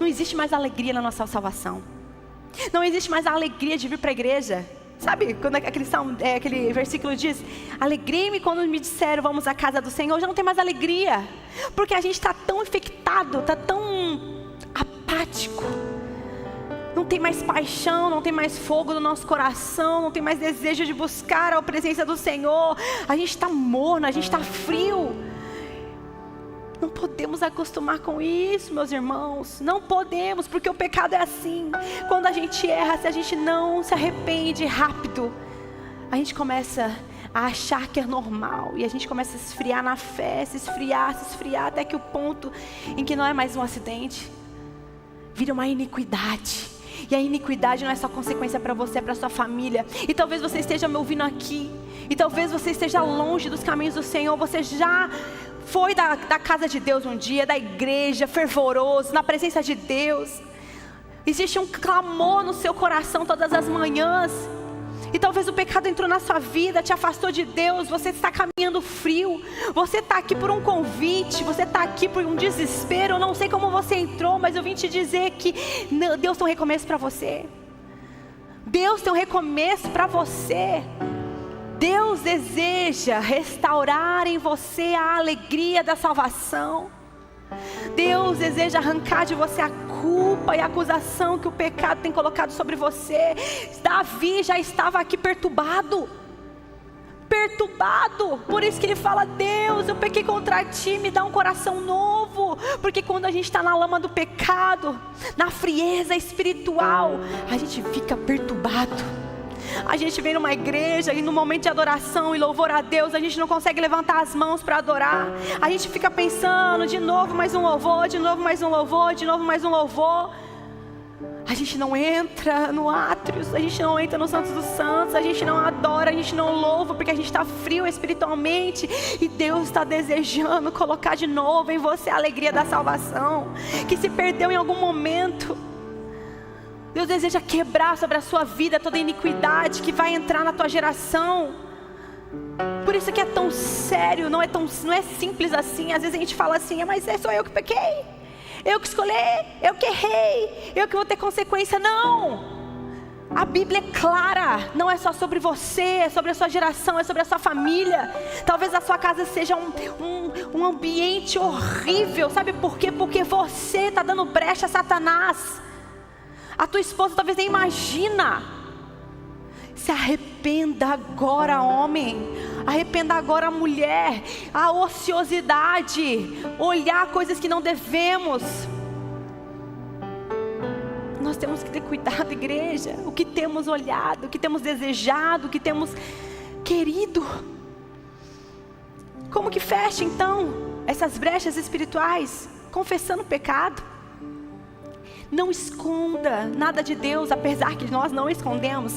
não existe mais alegria na nossa salvação. Não existe mais a alegria de vir para a igreja. Sabe quando aquele versículo diz: alegrei-me quando me disseram vamos à casa do Senhor. Já não tem mais alegria, porque a gente está tão infectado, está tão apático. Não tem mais paixão, não tem mais fogo no nosso coração, não tem mais desejo de buscar a presença do Senhor. A gente está morno, a gente está frio. Não podemos acostumar com isso, meus irmãos. Não podemos, porque o pecado é assim. Quando a gente erra, se a gente não se arrepende rápido, a gente começa a achar que é normal. E a gente começa a se esfriar na fé, se esfriar, até que o ponto em que não é mais um acidente, vira uma iniquidade. E a iniquidade não é só consequência para você, é para sua família. E talvez você esteja me ouvindo aqui, e talvez você esteja longe dos caminhos do Senhor. Você já foi da casa de Deus um dia, da igreja, fervoroso, na presença de Deus. Existe um clamor no seu coração todas as manhãs. E talvez o pecado entrou na sua vida, te afastou de Deus. Você está caminhando frio. Você está aqui por um convite. Você está aqui por um desespero. Eu não sei como você entrou, mas eu vim te dizer que Deus tem um recomeço para você. Deus tem um recomeço para você. Deus deseja restaurar em você a alegria da salvação. Deus deseja arrancar de você a culpa e a acusação que o pecado tem colocado sobre você. Davi já estava aqui perturbado. Por isso que ele fala: Deus, eu pequei contra ti, me dá um coração novo. Porque quando a gente está na lama do pecado, na frieza espiritual, a gente fica perturbado. A gente vem numa igreja e no momento de adoração e louvor a Deus, a gente não consegue levantar as mãos para adorar. A gente fica pensando: de novo mais um louvor, de novo mais um louvor, de novo mais um louvor. A gente não entra no átrios, a gente não entra no Santos dos Santos, a gente não adora, a gente não louva, porque a gente está frio espiritualmente. E Deus está desejando colocar de novo em você a alegria da salvação, que se perdeu em algum momento. Deus deseja quebrar sobre a sua vida toda iniquidade que vai entrar na tua geração. Por isso que é tão sério, não é simples assim. Às vezes a gente fala assim: mas sou eu que pequei, eu que escolhi, eu que errei, eu que vou ter consequência. Não, a Bíblia é clara. Não é só sobre você, é sobre a sua geração, é sobre a sua família. Talvez a sua casa seja um ambiente horrível. Sabe por quê? Porque você está dando brecha a Satanás. A tua esposa talvez nem imagina. Se arrependa agora, homem. Arrependa agora, mulher. A ociosidade, olhar coisas que não devemos. Nós temos que ter cuidado, igreja. O que temos olhado, o que temos desejado, o que temos querido. Como que fecha então essas brechas espirituais? Confessando o pecado. Não esconda nada de Deus, apesar que nós não escondemos.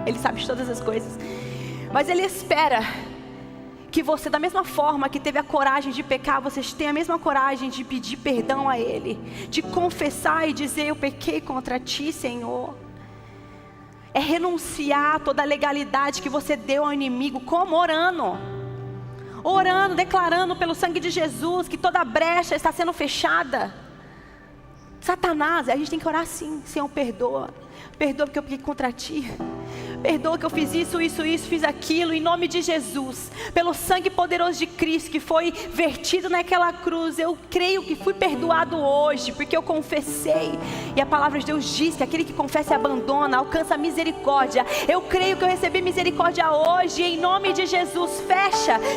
Ele sabe de todas as coisas. Mas Ele espera que você, da mesma forma que teve a coragem de pecar, você tenha a mesma coragem de pedir perdão a Ele, de confessar e dizer: eu pequei contra Ti, Senhor. É renunciar a toda a legalidade que você deu ao inimigo. Como? Orando, declarando pelo sangue de Jesus que toda brecha está sendo fechada. Satanás, a gente tem que orar assim: Senhor, perdoa. Perdoa porque eu pequei contra ti. Perdoa que eu fiz isso, fiz aquilo, em nome de Jesus. Pelo sangue poderoso de Cristo que foi vertido naquela cruz, eu creio que fui perdoado hoje, porque eu confessei. E a palavra de Deus diz que aquele que confessa e abandona, alcança a misericórdia. Eu creio que eu recebi misericórdia hoje, em nome de Jesus.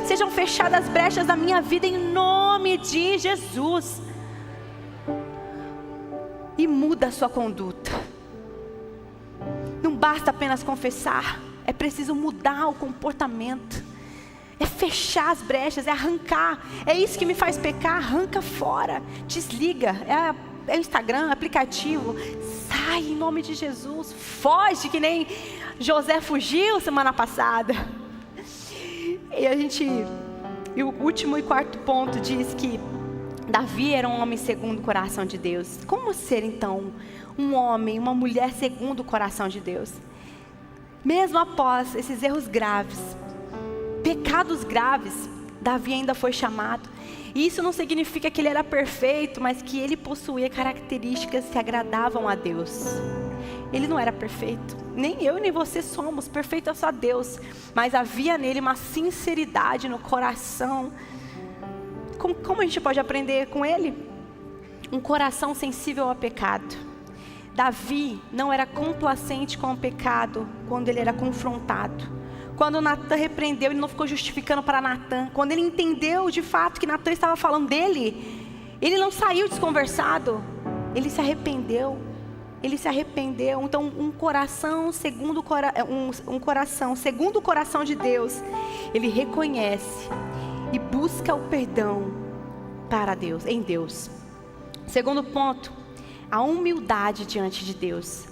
Sejam fechadas as brechas da minha vida, em nome de Jesus. E muda a sua conduta. Não basta apenas confessar, é preciso mudar o comportamento, é fechar as brechas, é arrancar. É isso que me faz pecar. Arranca fora, desliga, é o Instagram, aplicativo, sai em nome de Jesus, foge que nem José fugiu semana passada. E o último e quarto ponto diz que Davi era um homem segundo o coração de Deus. Como ser então um homem, uma mulher segundo o coração de Deus? Mesmo após esses erros graves, pecados graves, Davi ainda foi chamado. E isso não significa que ele era perfeito, mas que ele possuía características que agradavam a Deus. Ele não era perfeito, nem eu nem você somos, perfeito é só Deus. Mas havia nele uma sinceridade no coração. Como a gente pode aprender com ele? Um coração sensível ao pecado. Davi não era complacente com o pecado quando ele era confrontado. Quando Natan repreendeu, ele não ficou justificando para Natan. Quando ele entendeu de fato que Natan estava falando dele, ele não saiu desconversado. Ele se arrependeu. Então, um coração segundo o coração de Deus, ele reconhece e busca o perdão para Deus, em Deus. Segundo ponto, a humildade diante de Deus.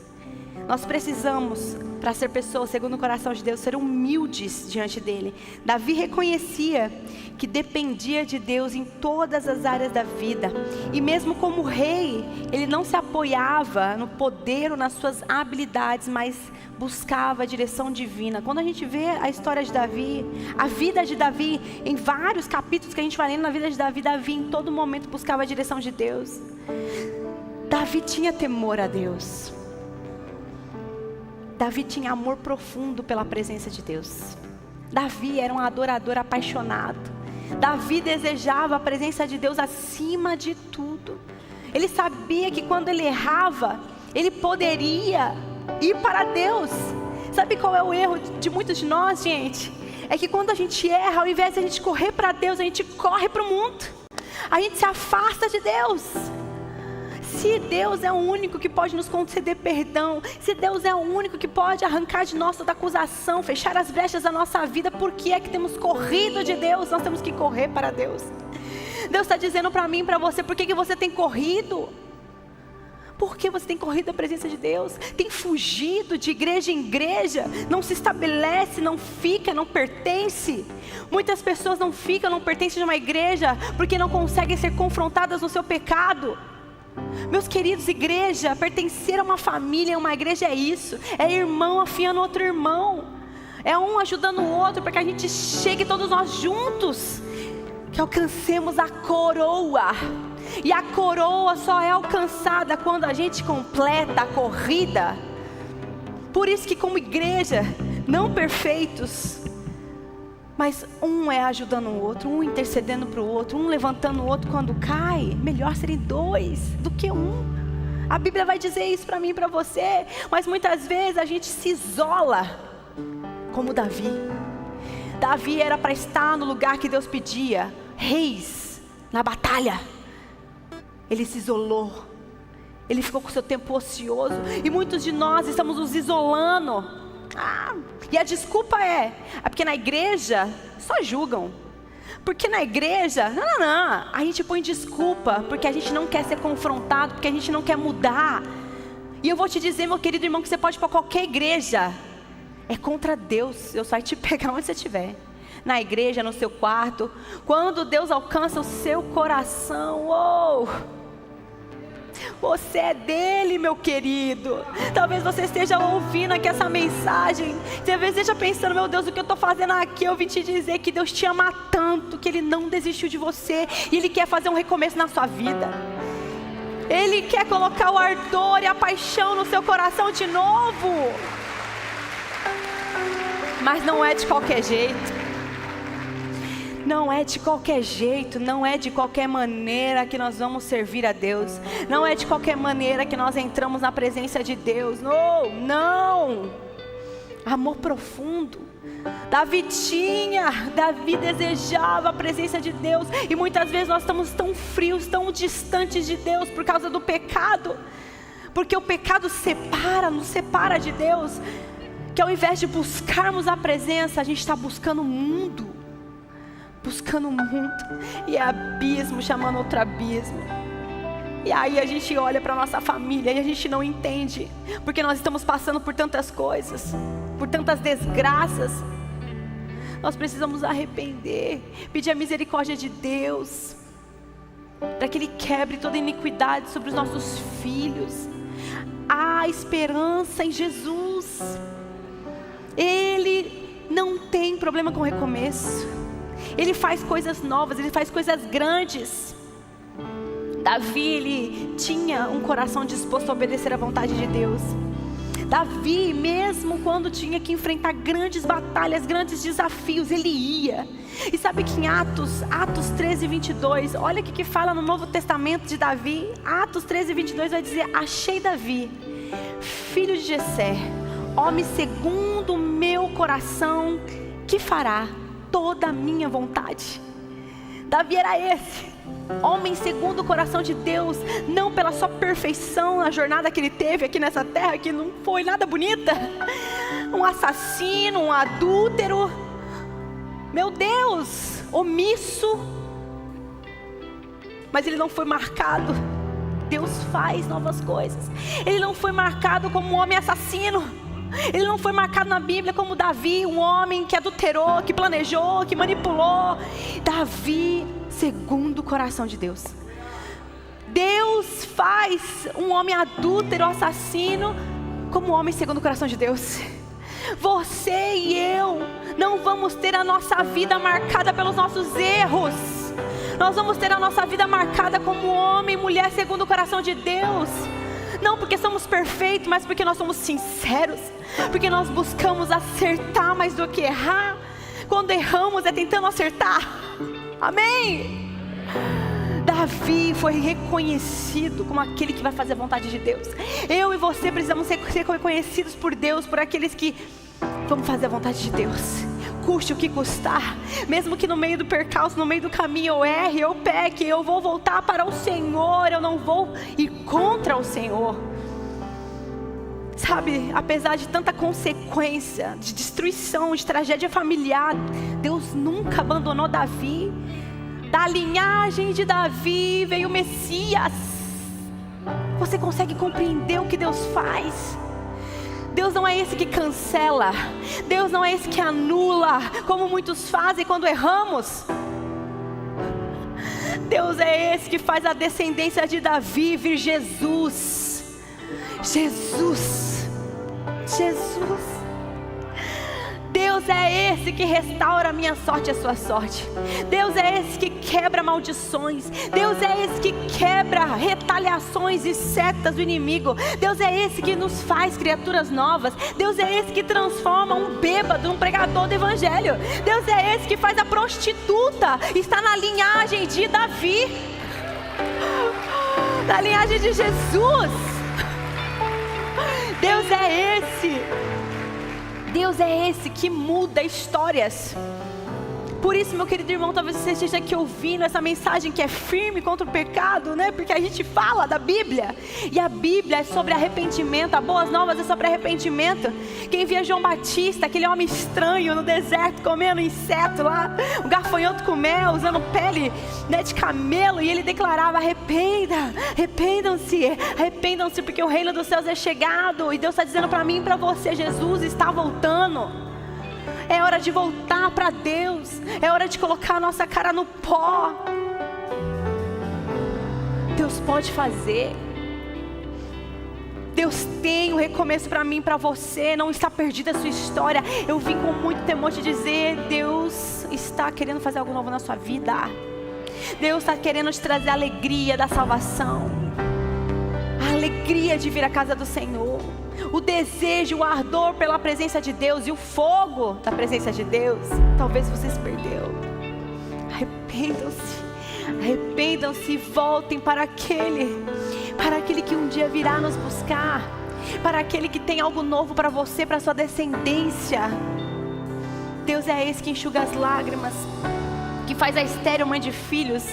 Nós precisamos, para ser pessoas segundo o coração de Deus, ser humildes diante dele. Davi reconhecia que dependia de Deus em todas as áreas da vida. E mesmo como rei, ele não se apoiava no poder ou nas suas habilidades, mas buscava a direção divina. Quando a gente vê a história de Davi, a vida de Davi, em vários capítulos que a gente vai lendo na vida de Davi, Davi em todo momento buscava a direção de Deus. Davi tinha temor a Deus. Davi tinha amor profundo pela presença de Deus. Davi era um adorador apaixonado. Davi desejava a presença de Deus acima de tudo. Ele sabia que quando ele errava, ele poderia ir para Deus. Sabe qual é o erro de muitos de nós, gente? É que quando a gente erra, ao invés de a gente correr para Deus, a gente corre para o mundo. A gente se afasta de Deus. Se Deus é o único que pode nos conceder perdão, se Deus é o único que pode arrancar de nós toda acusação, fechar as brechas da nossa vida, por que é que temos corrido de Deus? Nós temos que correr para Deus. Deus está dizendo para mim e para você: por que você tem corrido? Por que você tem corrido da presença de Deus? Tem fugido de igreja em igreja? Não se estabelece, não fica, não pertence. Muitas pessoas não ficam, não pertencem de uma igreja porque não conseguem ser confrontadas no seu pecado. Meus queridos, igreja, pertencer a uma família, a uma igreja é isso. É irmão afiando outro irmão. É um ajudando o outro para que a gente chegue todos nós juntos, que alcancemos a coroa. E a coroa só é alcançada quando a gente completa a corrida. Por isso que como igreja, não perfeitos, mas um é ajudando o outro, um intercedendo para o outro, um levantando o outro quando cai. Melhor serem dois do que um. A Bíblia vai dizer isso para mim e para você. Mas muitas vezes a gente se isola, como Davi. Davi era para estar no lugar que Deus pedia, reis, na batalha. Ele se isolou. Ele ficou com seu tempo ocioso. E muitos de nós estamos nos isolando. E a desculpa é porque na igreja só julgam. Porque na igreja, não, a gente põe desculpa, porque a gente não quer ser confrontado, porque a gente não quer mudar. E eu vou te dizer, meu querido irmão, que você pode ir para qualquer igreja. É contra Deus, Deus vai te pegar onde você estiver. Na igreja, no seu quarto. Quando Deus alcança o seu coração, você é dele, meu querido. Talvez você esteja ouvindo aqui essa mensagem, talvez esteja pensando: meu Deus, o que eu estou fazendo aqui? Eu vim te dizer que Deus te ama tanto, que Ele não desistiu de você, e Ele quer fazer um recomeço na sua vida. Ele quer colocar o ardor e a paixão no seu coração de novo. Mas não é de qualquer jeito. Não é de qualquer jeito, não é de qualquer maneira que nós vamos servir a Deus. Não é de qualquer maneira que nós entramos na presença de Deus. Não. Amor profundo. Davi desejava a presença de Deus. E muitas vezes nós estamos tão frios, tão distantes de Deus por causa do pecado. Porque o pecado nos separa de Deus. Que ao invés de buscarmos a presença, a gente está buscando o mundo. E é abismo chamando outro abismo. E aí a gente olha para a nossa família e a gente não entende, porque nós estamos passando por tantas coisas, por tantas desgraças. Nós precisamos arrepender, pedir a misericórdia de Deus, para que Ele quebre toda iniquidade sobre os nossos filhos. Há esperança em Jesus. Ele não tem problema com recomeço. Ele faz coisas novas, Ele faz coisas grandes. Davi, ele tinha um coração disposto a obedecer à vontade de Deus. Davi, mesmo quando tinha que enfrentar grandes batalhas, grandes desafios, ele ia. E sabe que em Atos 13:22, olha o que fala no Novo Testamento de Davi. Atos 13:22 vai dizer: achei Davi, filho de Jessé, homem segundo o meu coração, que fará toda a minha vontade. Davi era esse, homem segundo o coração de Deus, não pela sua perfeição na jornada que ele teve aqui nessa terra, que não foi nada bonita, um assassino, um adúltero, meu Deus, omisso, mas ele não foi marcado. Deus faz novas coisas. Ele não foi marcado como um homem assassino. Ele não foi marcado na Bíblia como Davi, um homem que adulterou, que planejou, que manipulou. Davi, segundo o coração de Deus. Deus faz um homem adúltero, assassino, como um homem segundo o coração de Deus. Você e eu não vamos ter a nossa vida marcada pelos nossos erros. Nós vamos ter a nossa vida marcada como homem e mulher segundo o coração de Deus. Não porque somos perfeitos, mas porque nós somos sinceros. Porque nós buscamos acertar mais do que errar. Quando erramos é tentando acertar. Amém? Davi foi reconhecido como aquele que vai fazer a vontade de Deus. Eu e você precisamos ser reconhecidos por Deus, por aqueles que vão fazer a vontade de Deus. Custe o que custar, mesmo que no meio do percalço, no meio do caminho eu erre, eu peque, eu vou voltar para o Senhor, eu não vou ir contra o Senhor. Sabe, apesar de tanta consequência, de destruição, de tragédia familiar, Deus nunca abandonou Davi. Da linhagem de Davi veio o Messias. Você consegue compreender o que Deus faz? Deus não é esse que cancela. Deus não é esse que anula, como muitos fazem quando erramos. Deus é esse que faz a descendência de Davi vir Jesus. Deus é esse que restaura a minha sorte e a sua sorte. Deus é esse que quebra maldições. Deus é esse que quebra retaliações e setas do inimigo. Deus é esse que nos faz criaturas novas. Deus é esse que transforma um bêbado num pregador do evangelho. Deus é esse que faz a prostituta estar na linhagem de Davi, na linhagem de Jesus. Deus é esse que muda histórias. Por isso, meu querido irmão, talvez você esteja aqui ouvindo essa mensagem que é firme contra o pecado, né? Porque a gente fala da Bíblia, e a Bíblia é sobre arrependimento. A Boas Novas é sobre arrependimento. Quem via João Batista, aquele homem estranho no deserto, comendo inseto lá, um gafanhoto com mel, usando pele, né, de camelo, e ele declarava: arrependam-se, porque o reino dos céus é chegado. E Deus está dizendo para mim e para você: Jesus está voltando. É hora de voltar para Deus. É hora de colocar a nossa cara no pó. Deus pode fazer. Deus tem um recomeço para mim e para você. Não está perdida a sua história. Eu vim com muito temor te dizer: Deus está querendo fazer algo novo na sua vida. Deus está querendo te trazer a alegria da salvação. alegria de vir à casa do Senhor, o desejo, o ardor pela presença de Deus e o fogo da presença de Deus, talvez você se perdeu. Arrependam-se e voltem para aquele que um dia virá nos buscar, para aquele que tem algo novo para você, para sua descendência. Deus é esse que enxuga as lágrimas, que faz a estéril mãe de filhos.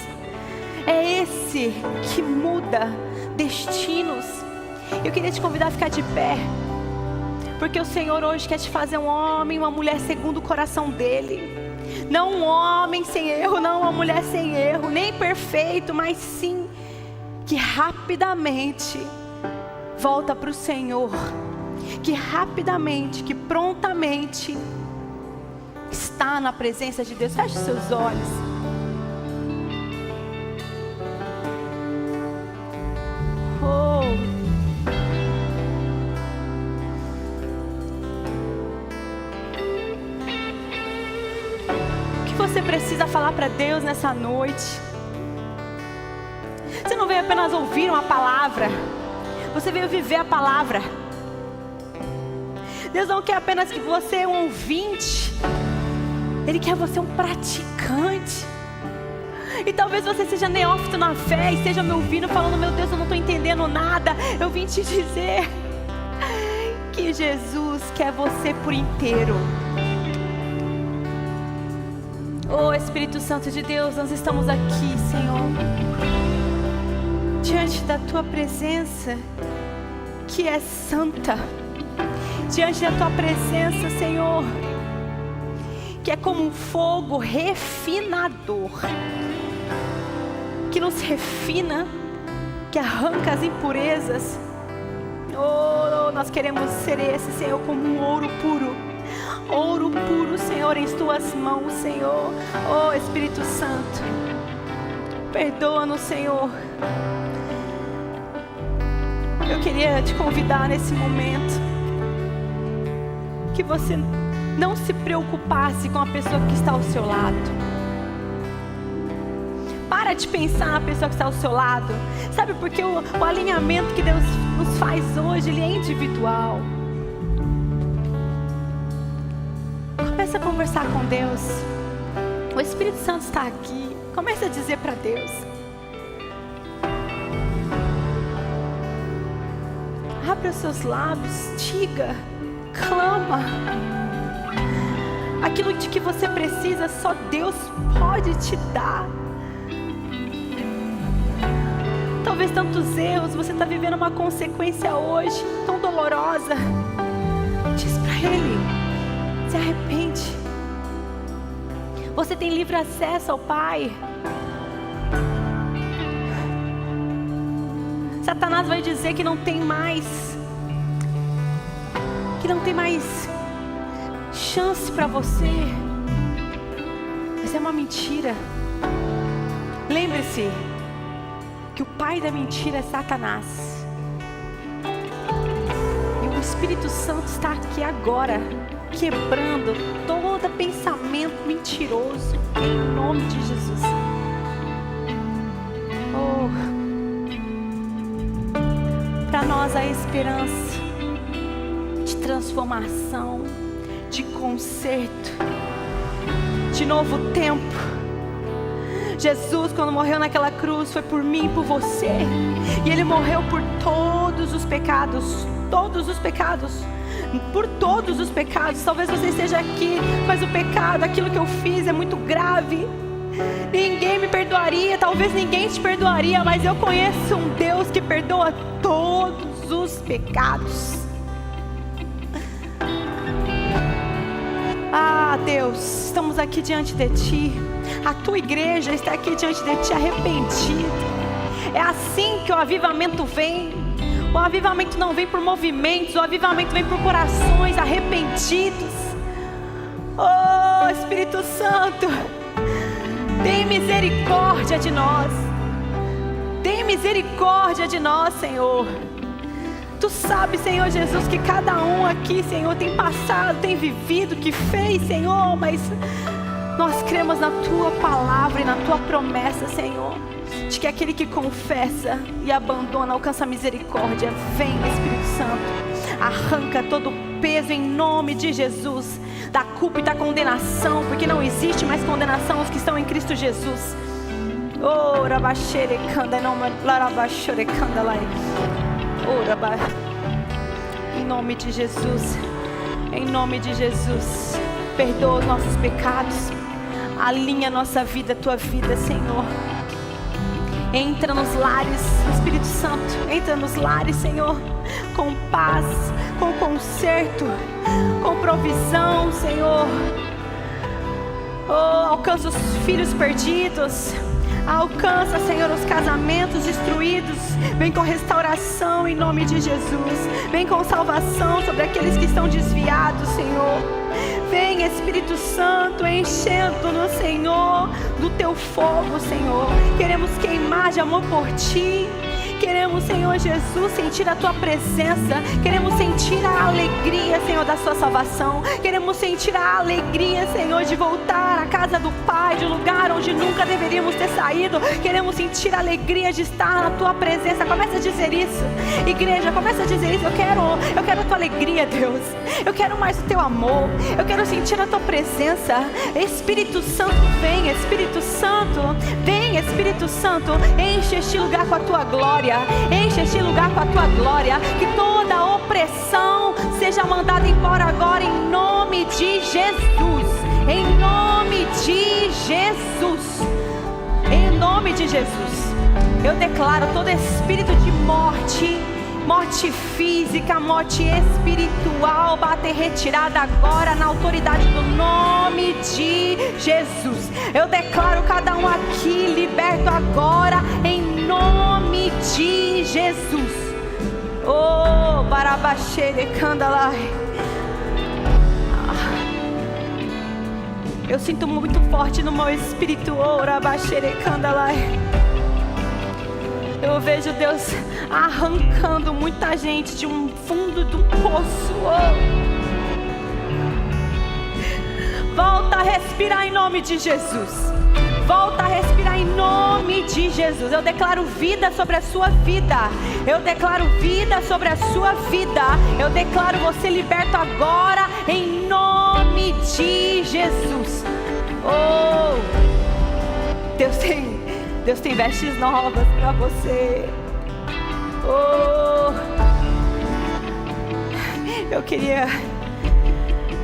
É esse que muda destinos. Eu queria te convidar a ficar de pé, porque o Senhor hoje quer te fazer um homem, uma mulher segundo o coração dele. Não um homem sem erro, não uma mulher sem erro, nem perfeito, mas sim que rapidamente volta para o Senhor, que rapidamente, que prontamente está na presença de Deus. Feche os seus olhos. Você precisa falar para Deus nessa noite. Você não veio apenas ouvir uma palavra, você veio viver a palavra. Deus não quer apenas que você é um ouvinte, Ele quer você um praticante. E talvez você seja neófito na fé e esteja me ouvindo falando: meu Deus, eu não estou entendendo nada. Eu vim te dizer que Jesus quer você por inteiro. Oh, Espírito Santo de Deus, nós estamos aqui, Senhor, diante da Tua presença, que é santa, diante da Tua presença, Senhor, que é como um fogo refinador, que nos refina, que arranca as impurezas. Oh, nós queremos ser esse, Senhor, como um ouro puro. Ouro puro, Senhor, em Tuas mãos, Senhor. Oh, Espírito Santo, perdoa-nos, Senhor. Eu queria te convidar nesse momento que você não se preocupasse com a pessoa que está ao seu lado. Para de pensar na pessoa que está ao seu lado. Sabe, porque o alinhamento que Deus nos faz hoje, ele é individual. Comece a conversar com Deus. O Espírito Santo está aqui. Comece a dizer para Deus. Abra os seus lábios, diga, clama. Aquilo de que você precisa, só Deus pode te dar. Talvez tantos erros, você está vivendo uma consequência hoje tão dolorosa. Diz para Ele, se arrepende. Você tem livre acesso ao Pai. Satanás vai dizer que não tem mais chance para você. Mas é uma mentira. Lembre-se que o pai da mentira é Satanás. E o Espírito Santo está aqui agora, quebrando todo pensamento mentiroso, em nome de Jesus. Oh, para nós a esperança de transformação, de conserto, de novo tempo. Jesus, quando morreu naquela cruz, foi por mim e por você. E Ele morreu por todos os pecados. Todos os pecados. Por todos os pecados. Talvez você esteja aqui, mas o pecado, aquilo que eu fiz é muito grave. Ninguém me perdoaria, talvez ninguém te perdoaria, mas eu conheço um Deus que perdoa todos os pecados. Ah, Deus, estamos aqui diante de Ti. A Tua igreja está aqui diante de Ti arrependida. É assim que o avivamento vem. O avivamento não vem por movimentos, o avivamento vem por corações arrependidos. Oh, Espírito Santo, tem misericórdia de nós. Tem misericórdia de nós, Senhor. Tu sabes, Senhor Jesus, que cada um aqui, Senhor, tem passado, tem vivido, que fez, Senhor, mas Nós cremos na tua palavra e na tua promessa, Senhor, de que aquele que confessa e abandona alcança a misericórdia. Vem, Espírito Santo, arranca todo o peso em nome de Jesus, da culpa e da condenação, porque não existe mais condenação aos que estão em Cristo Jesus. Oh, rabaxerecanda, não, larabaxorecanda lá. Oh, rabá. Em nome de Jesus, em nome de Jesus, perdoa os nossos pecados, alinha a nossa vida, a tua vida, Senhor. Entra nos lares, Espírito Santo, entra nos lares, Senhor, com paz, com conserto, com provisão, Senhor. Oh, alcança os filhos perdidos, alcança, Senhor, os casamentos destruídos. Vem com restauração em nome de Jesus. Vem com salvação sobre aqueles que estão desviados, Senhor. Vem, Espírito Santo, enchendo-nos, Senhor, do teu fogo, Senhor. Queremos queimar de amor por ti. Queremos, Senhor Jesus, sentir a tua presença. Queremos sentir a alegria, Senhor, da sua salvação. Queremos sentir a alegria, Senhor, de voltar à casa do Pai, de um lugar onde nunca deveríamos ter saído. Queremos sentir a alegria de estar na tua presença. Começa a dizer isso, igreja, começa a dizer isso. Eu quero a tua alegria, Deus. Eu quero mais o teu amor. Eu quero sentir a tua presença. Espírito Santo, vem, Espírito Santo, vem, Espírito Santo, enche este lugar com a tua glória. Enche este lugar com a tua glória. Que toda opressão seja mandada embora agora em nome de Jesus. Em nome de Jesus. Em nome de Jesus. Eu declaro todo espírito de morte, morte física, morte espiritual, bater retirada agora na autoridade do nome de Jesus. Eu declaro cada um aqui liberto agora em nome de Jesus. Oh, barabaxere candalai. Eu sinto muito forte no meu espírito. Oh, barabaxere candalai. Eu vejo Deus arrancando muita gente de um fundo do poço. Oh. Volta a respirar em nome de Jesus. Volta a respirar em nome de Jesus. Eu declaro vida sobre a sua vida. Eu declaro vida sobre a sua vida. Eu declaro você liberto agora em nome de Jesus. Oh, Deus tem vestes novas para você. Oh,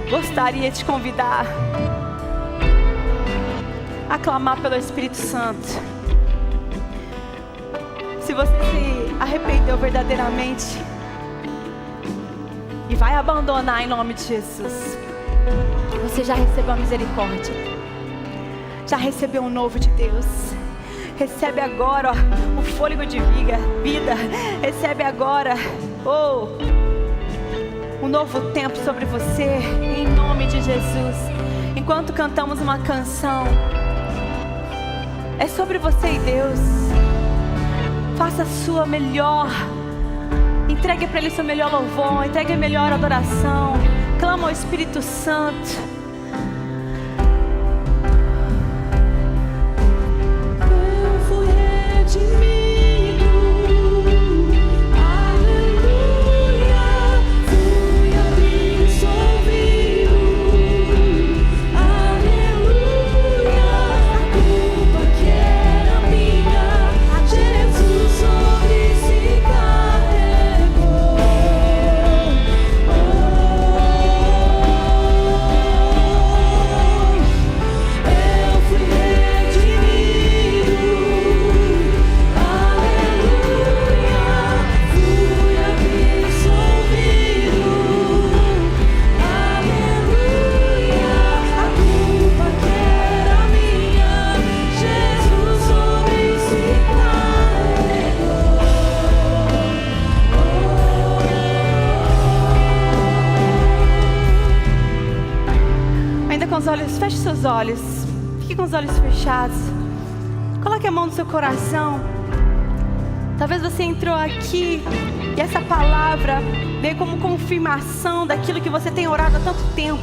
gostaria de te convidar a clamar pelo Espírito Santo. Se você se arrependeu verdadeiramente e vai abandonar em nome de Jesus, você já recebeu a misericórdia, já recebeu o novo de Deus. Recebe agora, ó, o fôlego de vida. Recebe agora, oh, um novo tempo sobre você, em nome de Jesus. Enquanto cantamos uma canção, é sobre você e Deus. Faça a sua melhor, entregue para Ele seu melhor louvor, entregue a melhor adoração. Clama ao Espírito Santo. Feche seus olhos, fique com os olhos fechados, coloque a mão no seu coração. Talvez você entrou aqui e essa palavra veio como confirmação daquilo que você tem orado há tanto tempo.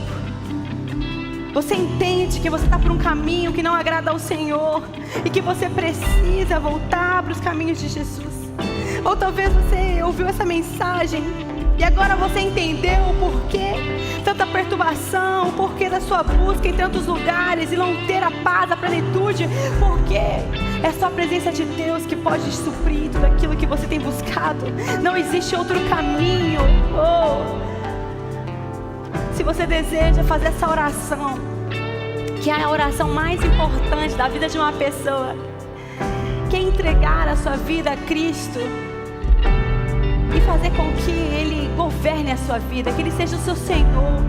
Você entende que você está por um caminho que não agrada ao Senhor e que você precisa voltar para os caminhos de Jesus. Ou talvez você ouviu essa mensagem e agora você entendeu o porquê tanta perturbação, o porquê da sua busca em tantos lugares e não ter a paz, a plenitude, porque é só a presença de Deus que pode suprir tudo aquilo que você tem buscado. Não existe outro caminho. Se você deseja fazer essa oração, que é a oração mais importante da vida de uma pessoa, que é entregar a sua vida a Cristo e fazer com que Ele governe a sua vida, que Ele seja o seu Senhor,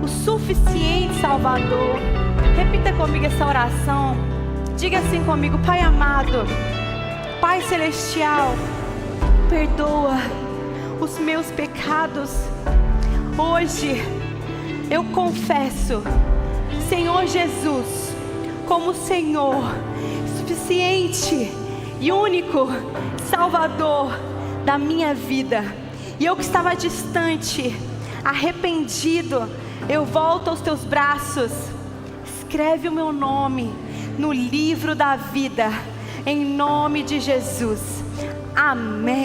o suficiente Salvador. Repita comigo essa oração. Diga assim comigo: Pai amado, Pai celestial, perdoa os meus pecados. Hoje eu confesso Senhor Jesus como Senhor suficiente e único Salvador da minha vida. E eu que estava distante, arrependido, eu volto aos teus braços. Escreve o meu nome no livro da vida, em nome de Jesus. Amém.